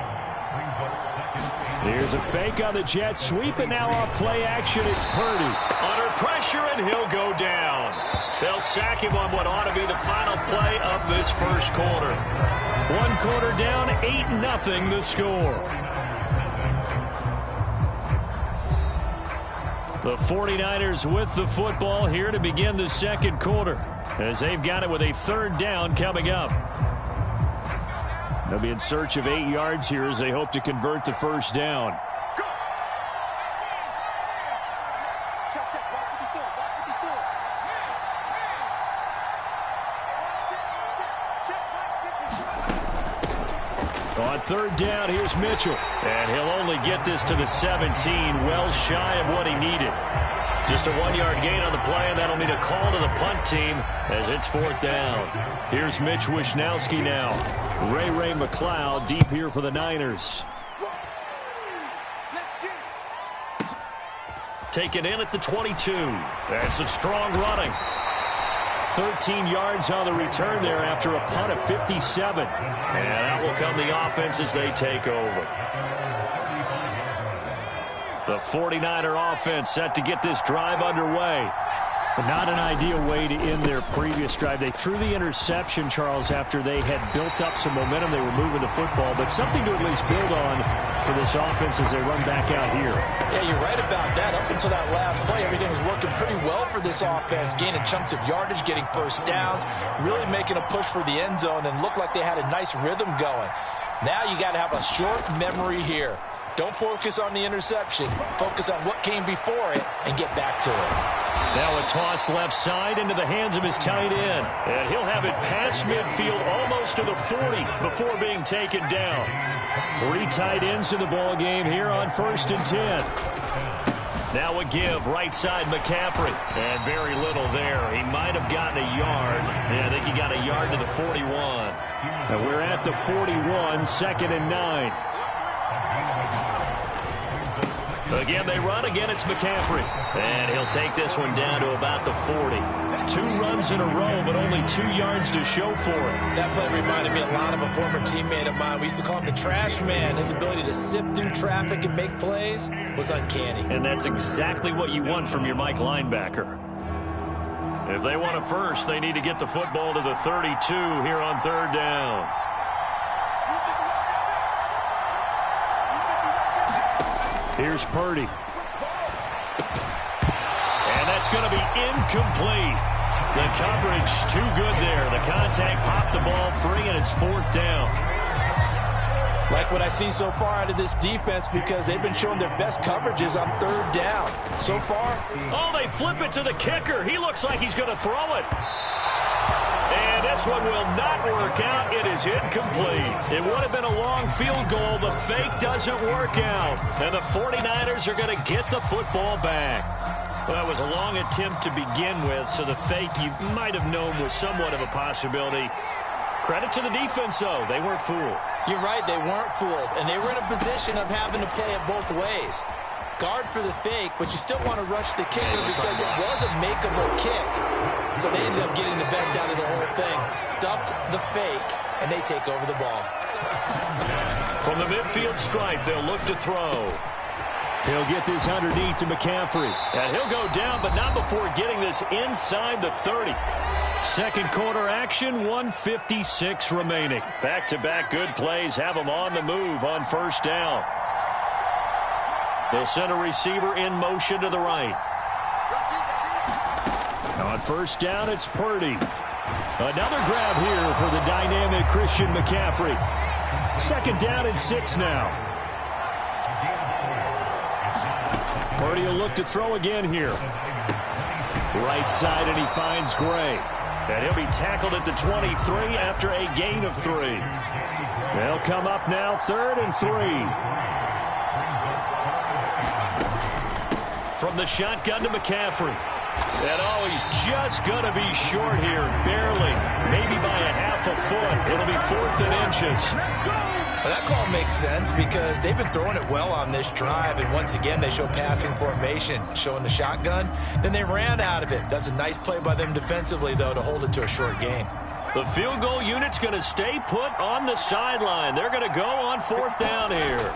Here's a fake on the jet sweep, and now off play action, it's Purdy. Under pressure, and he'll go down. They'll sack him on what ought to be the final play of this first quarter. 1 quarter down, 8-0 the score. The 49ers with the football here to begin the second quarter, as they've got it with a 3rd down coming up. They'll be in search of 8 yards here as they hope to convert the first down. On 3rd down, here's Mitchell. And he'll only get this to the 17, well shy of what he needed. Just a 1-yard gain on the play, and that'll mean a call to the punt team as it's 4th down. Here's Mitch Wishnowski now. Ray McLeod deep here for the Niners. Taken in at the 22. That's some strong running. 13 yards on the return there after a punt of 57. And out will come the offense as they take over. The 49er offense set to get this drive underway. But not an ideal way to end their previous drive. They threw the interception, Charles, after they had built up some momentum. They were moving the football, but something to at least build on for this offense as they run back out here. Yeah, you're right about that. Up until that last play, everything was working pretty well for this offense, gaining chunks of yardage, getting first downs, really making a push for the end zone, and looked like they had a nice rhythm going. Now you got to have a short memory here. Don't focus on the interception. Focus on what came before it and get back to it. Now a toss left side into the hands of his tight end. And he'll have it past midfield almost to the 40 before being taken down. 3 tight ends in the ball game here on 1st and 10. Now a give right side McCaffrey. And very little there. He might have gotten a yard. Yeah, I think he got a yard to the 41. And we're at the 41, 2nd and 9. Again, they run. Again, it's McCaffrey. And he'll take this one down to about the 40. 2 runs in a row, but only 2 yards to show for it. That play reminded me a lot of a former teammate of mine. We used to call him the trash man. His ability to sift through traffic and make plays was uncanny. And that's exactly what you want from your Mike linebacker. If they want a first, they need to get the football to the 32 here on 3rd down. Here's Purdy. And that's going to be incomplete. The coverage too good there. The contact popped the ball free, and it's 4th down. Like what I see so far out of this defense, because they've been showing their best coverages on 3rd down. So far. Oh, they flip it to the kicker. He looks like he's going to throw it. And this one will not work out. It is incomplete. It would have been a long field goal. The fake doesn't work out. And the 49ers are going to get the football back. Well, that was a long attempt to begin with, so the fake you might have known was somewhat of a possibility. Credit to the defense, though. They weren't fooled. You're right. They weren't fooled. And they were in a position of having to play it both ways. Guard for the fake, but you still want to rush the kicker because it was a makeable kick. So they ended up getting the best out of the whole thing. Stuffed the fake, and they take over the ball. From the midfield stripe, they'll look to throw. He'll get this underneath to McCaffrey. And he'll go down, but not before getting this inside the 30. Second quarter action, 1:56 remaining. Back-to-back good plays have them on the move on 1st down. They'll send a receiver in motion to the right. On 1st down, it's Purdy. Another grab here for the dynamic Christian McCaffrey. 2nd down and 6 now. Purdy will look to throw again here. Right side, and he finds Gray. And he'll be tackled at the 23 after a gain of 3. They'll come up now 3rd and 3. From the shotgun to McCaffrey. And he's just going to be short here, barely, maybe by a half a foot. It'll be 4th and inches. Well, that call makes sense because they've been throwing it well on this drive, and once again they show passing formation, showing the shotgun. Then they ran out of it. That's a nice play by them defensively, though, to hold it to a short gain. The field goal unit's going to stay put on the sideline. They're going to go on 4th down here.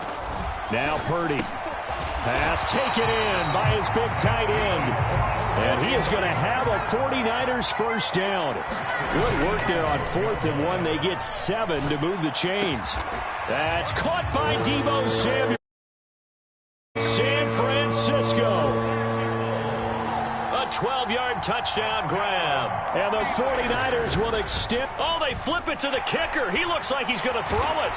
Now Purdy. Pass taken in by his big tight end. And he is going to have a 49ers first down. Good work there on 4th and 1. They get 7 to move the chains. That's caught by Deebo Samuel. San Francisco. A 12-yard touchdown grab. And the 49ers will extend. Oh, they flip it to the kicker. He looks like he's going to throw it.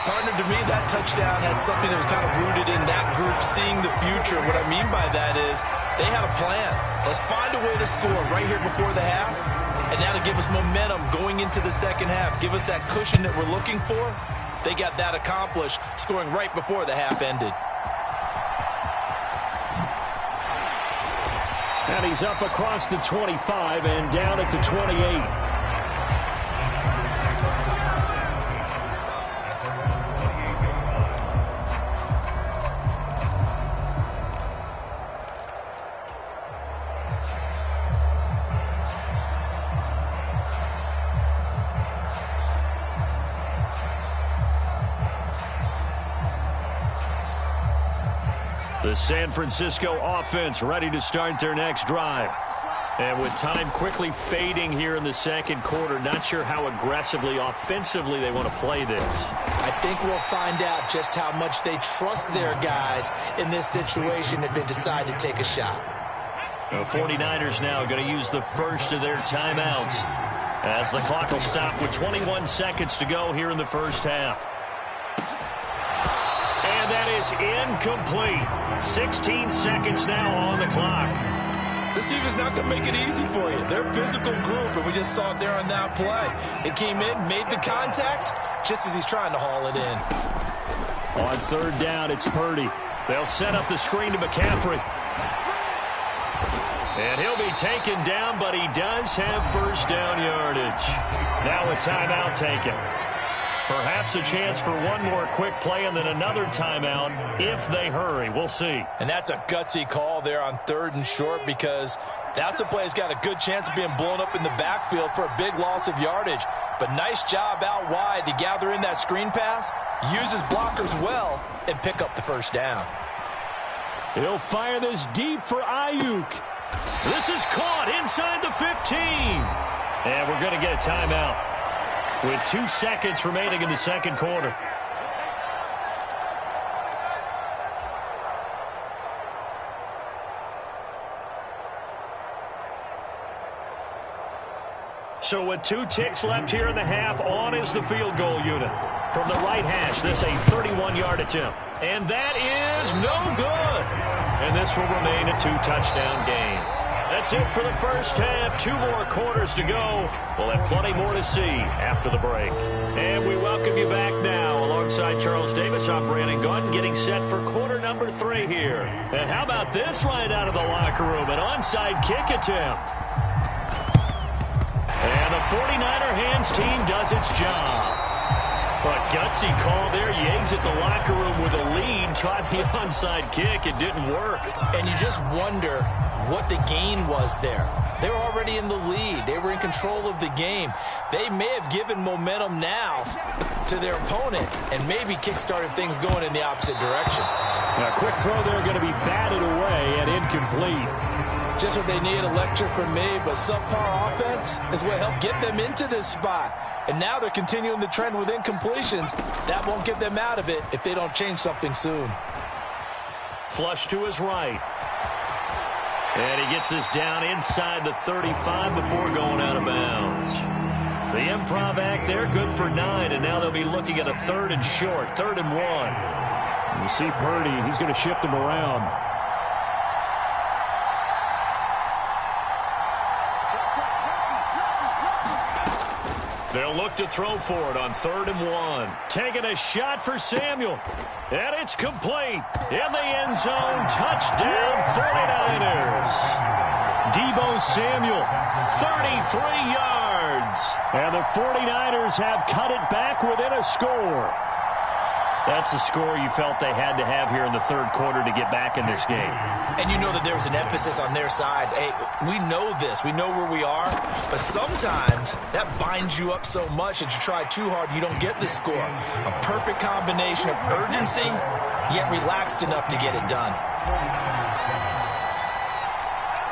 Partner, to me, that touchdown had something that was kind of rooted in that group seeing the future. What I mean by that is they had a plan. Let's find a way to score right here before the half, and that'll give us momentum going into the second half. Give us that cushion that we're looking for. They got that accomplished, scoring right before the half ended. And he's up across the 25 and down at the 28. The San Francisco offense ready to start their next drive. And with time quickly fading here in the second quarter, not sure how aggressively, offensively they want to play this. I think we'll find out just how much they trust their guys in this situation if they decide to take a shot. The 49ers now are going to use the first of their timeouts as the clock will stop with 21 seconds to go here in the first half. And that is incomplete. 16 seconds now on the clock. This team is not going to make it easy for you. They're a physical group, and we just saw it there on that play. It came in, made the contact, just as he's trying to haul it in. On 3rd down, it's Purdy. They'll set up the screen to McCaffrey. And he'll be taken down, but he does have first down yardage. Now a timeout taken. Perhaps a chance for one more quick play and then another timeout if they hurry. We'll see. And that's a gutsy call there on 3rd and short because that's a play that's got a good chance of being blown up in the backfield for a big loss of yardage. But nice job out wide to gather in that screen pass, use his blockers well, and pick up the first down. He'll fire this deep for Ayuk. This is caught inside the 15. And we're going to get a timeout with 2 seconds remaining in the second quarter. So with 2 ticks left here in the half, on is the field goal unit. From the right hash, this a 31-yard attempt. And that is no good. And this will remain a 2-touchdown game. That's it for the first half. 2 more quarters to go. We'll have plenty more to see after the break. And we welcome you back now. Alongside Charles Davis, I'm Brandon Gaudin, getting set for quarter number 3 here. And how about this right out of the locker room? An onside kick attempt. And the 49er hands team does its job. But gutsy call there. Yates at the locker room with a lead. Tried the onside kick. It didn't work. And you just wonder what the gain was there. They were already in the lead. They were in control of the game. They may have given momentum now to their opponent and maybe kick-started things going in the opposite direction. A quick throw there going to be batted away and incomplete. Just what they need, a lecture from me, but subpar offense is what helped get them into this spot. And now they're continuing the trend with incompletions. That won't get them out of it if they don't change something soon. Flush to his right. And he gets us down inside the 35 before going out of bounds. The improv act there, good for 9, and now they'll be looking at a 3rd and short, 3rd and 1. You see Purdy, he's going to shift him around. They'll look to throw for it on 3rd and 1. Taking a shot for Samuel. And it's complete. In the end zone. Touchdown, 49ers. Deebo Samuel, 33 yards. And the 49ers have cut it back within a score. That's a score you felt they had to have here in the 3rd quarter to get back in this game. And you know that there was an emphasis on their side. Hey, we know this. We know where we are. But sometimes that binds you up so much that you try too hard, you don't get this score. A perfect combination of urgency, yet relaxed enough to get it done.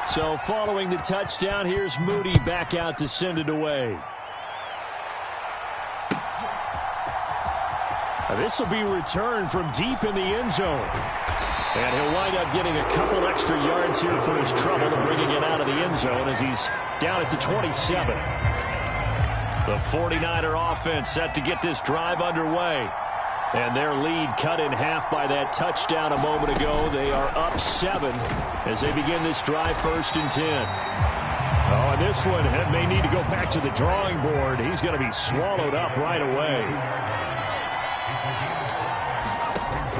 So following the touchdown, here's Moody back out to send it away. This will be returned from deep in the end zone. And he'll wind up getting a couple extra yards here for his trouble and bringing it out of the end zone as he's down at the 27. The 49er offense set to get this drive underway. And their lead cut in half by that touchdown a moment ago. They are up 7 as they begin this drive 1st and 10. Oh, and this one may need to go back to the drawing board. He's going to be swallowed up right away.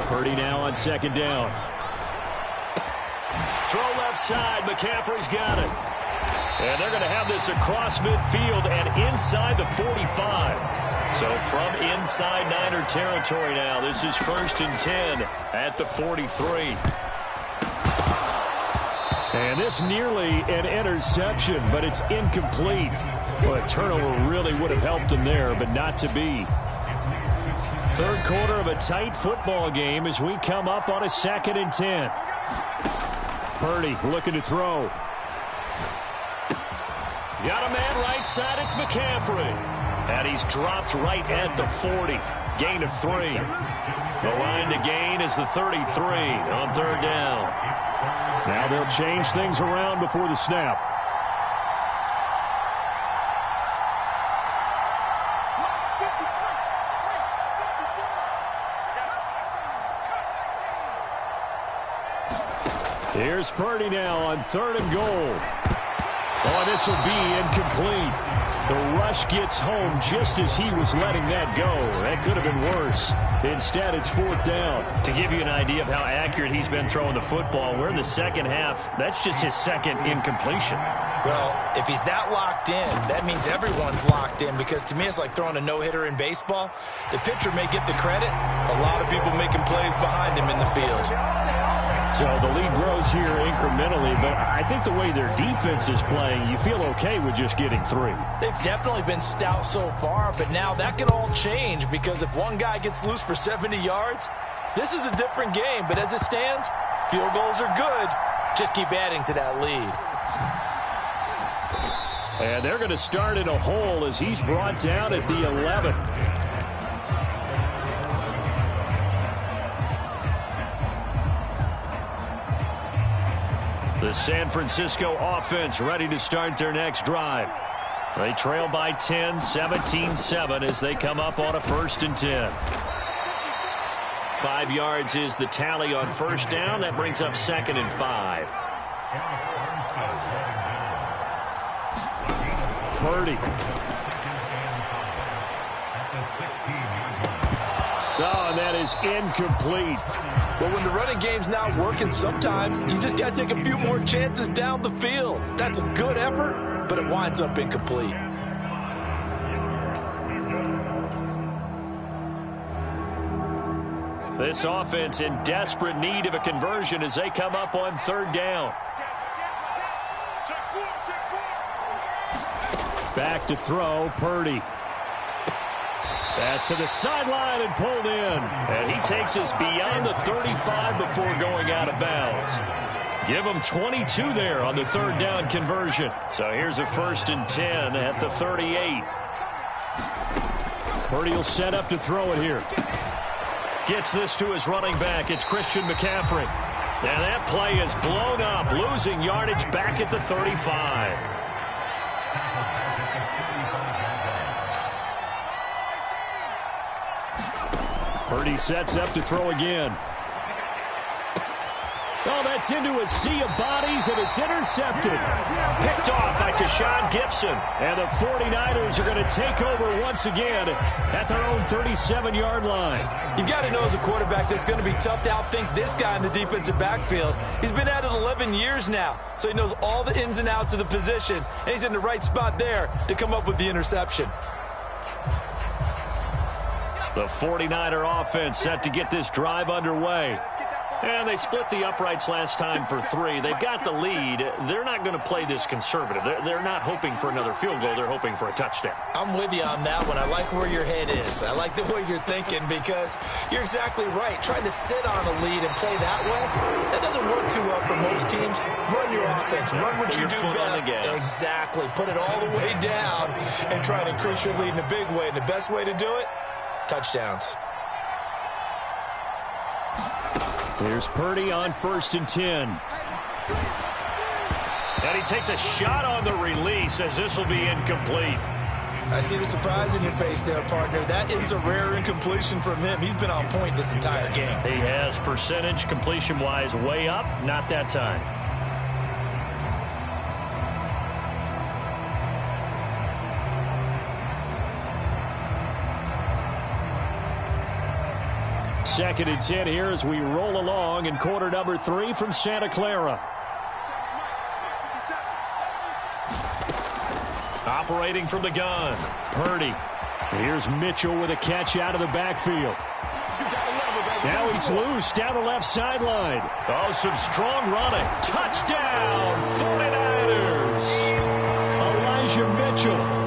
Purdy now on 2nd down. Throw left side. McCaffrey's got it. And they're going to have this across midfield and inside the 45. So from inside Niner territory now, this is 1st and 10 at the 43. And this nearly an interception, but it's incomplete. Well, a turnover really would have helped him there, but not to be. 3rd quarter of a tight football game as we come up on a 2nd and 10. Purdy looking to throw. Got a man right side. It's McCaffrey. And he's dropped right at the 40. Gain of 3. The line to gain is the 33 on 3rd down. Now they'll change things around before the snap. Here's Purdy now on 3rd and goal. Oh, this will be incomplete. The rush gets home just as he was letting that go. That could have been worse. Instead, it's 4th down. To give you an idea of how accurate he's been throwing the football, we're in the 2nd half. That's just his 2nd incompletion. Well, if he's that locked in, that means everyone's locked in, because to me it's like throwing a no-hitter in baseball. The pitcher may get the credit. A lot of people making plays behind him in the field. So the lead grows here incrementally, but I think the way their defense is playing, you feel okay with just getting 3. They've definitely been stout so far, but now that can all change, because if one guy gets loose for 70 yards, this is a different game. But as it stands, field goals are good. Just keep adding to that lead. And they're going to start in a hole as he's brought down at the 11. The San Francisco offense ready to start their next drive. They trail by 10, 17-7 as they come up on a 1st and 10. 5 yards is the tally on 1st down. That brings up 2nd and 5. Purdy. Oh, and that is incomplete. But when the running game's not working, sometimes you just got to take a few more chances down the field. That's a good effort, but it winds up incomplete. This offense in desperate need of a conversion as they come up on 3rd down. Back to throw, Purdy. Pass to the sideline and pulled in. And he takes us beyond the 35 before going out of bounds. Give him 22 there on the 3rd down conversion. So here's a 1st and 10 at the 38. Purdy will set up to throw it here. Gets this to his running back. It's Christian McCaffrey. And that play is blown up, losing yardage back at the 35. Purdy sets up to throw again. Oh, that's into a sea of bodies, and it's intercepted. Picked off by Shawn Gibson. And the 49ers are going to take over once again at their own 37-yard line. You've got to know as a quarterback that's going to be tough to outthink this guy in the defensive backfield. He's been at it 11 years now, so he knows all the ins and outs of the position, and he's in the right spot there to come up with the interception. The 49er offense set to get this drive underway. And they split the uprights last time for 3. They've got the lead. They're not going to play this conservative. They're not hoping for another field goal. They're hoping for a touchdown. I'm with you on that one. I like where your head is. I like the way you're thinking because you're exactly right. Trying to sit on a lead and play that way, that doesn't work too well for most teams. Run your offense. Run what you do best. Exactly. Put it all the way down and try to increase your lead in a big way. And the best way to do it, touchdowns. Here's Purdy on 1st and 10. And he takes a shot on the release as this will be incomplete. I see the surprise in your face there, partner. That is a rare incompletion from him. He's been on point this entire game. He has percentage completion-wise way up. Not that time. Second and 10 here as we roll along in quarter number 3 from Santa Clara. Operating from the gun, Purdy. Here's Mitchell with a catch out of the backfield. Now he's loose down the left sideline. Oh, some strong running. Touchdown, 49ers. Elijah Mitchell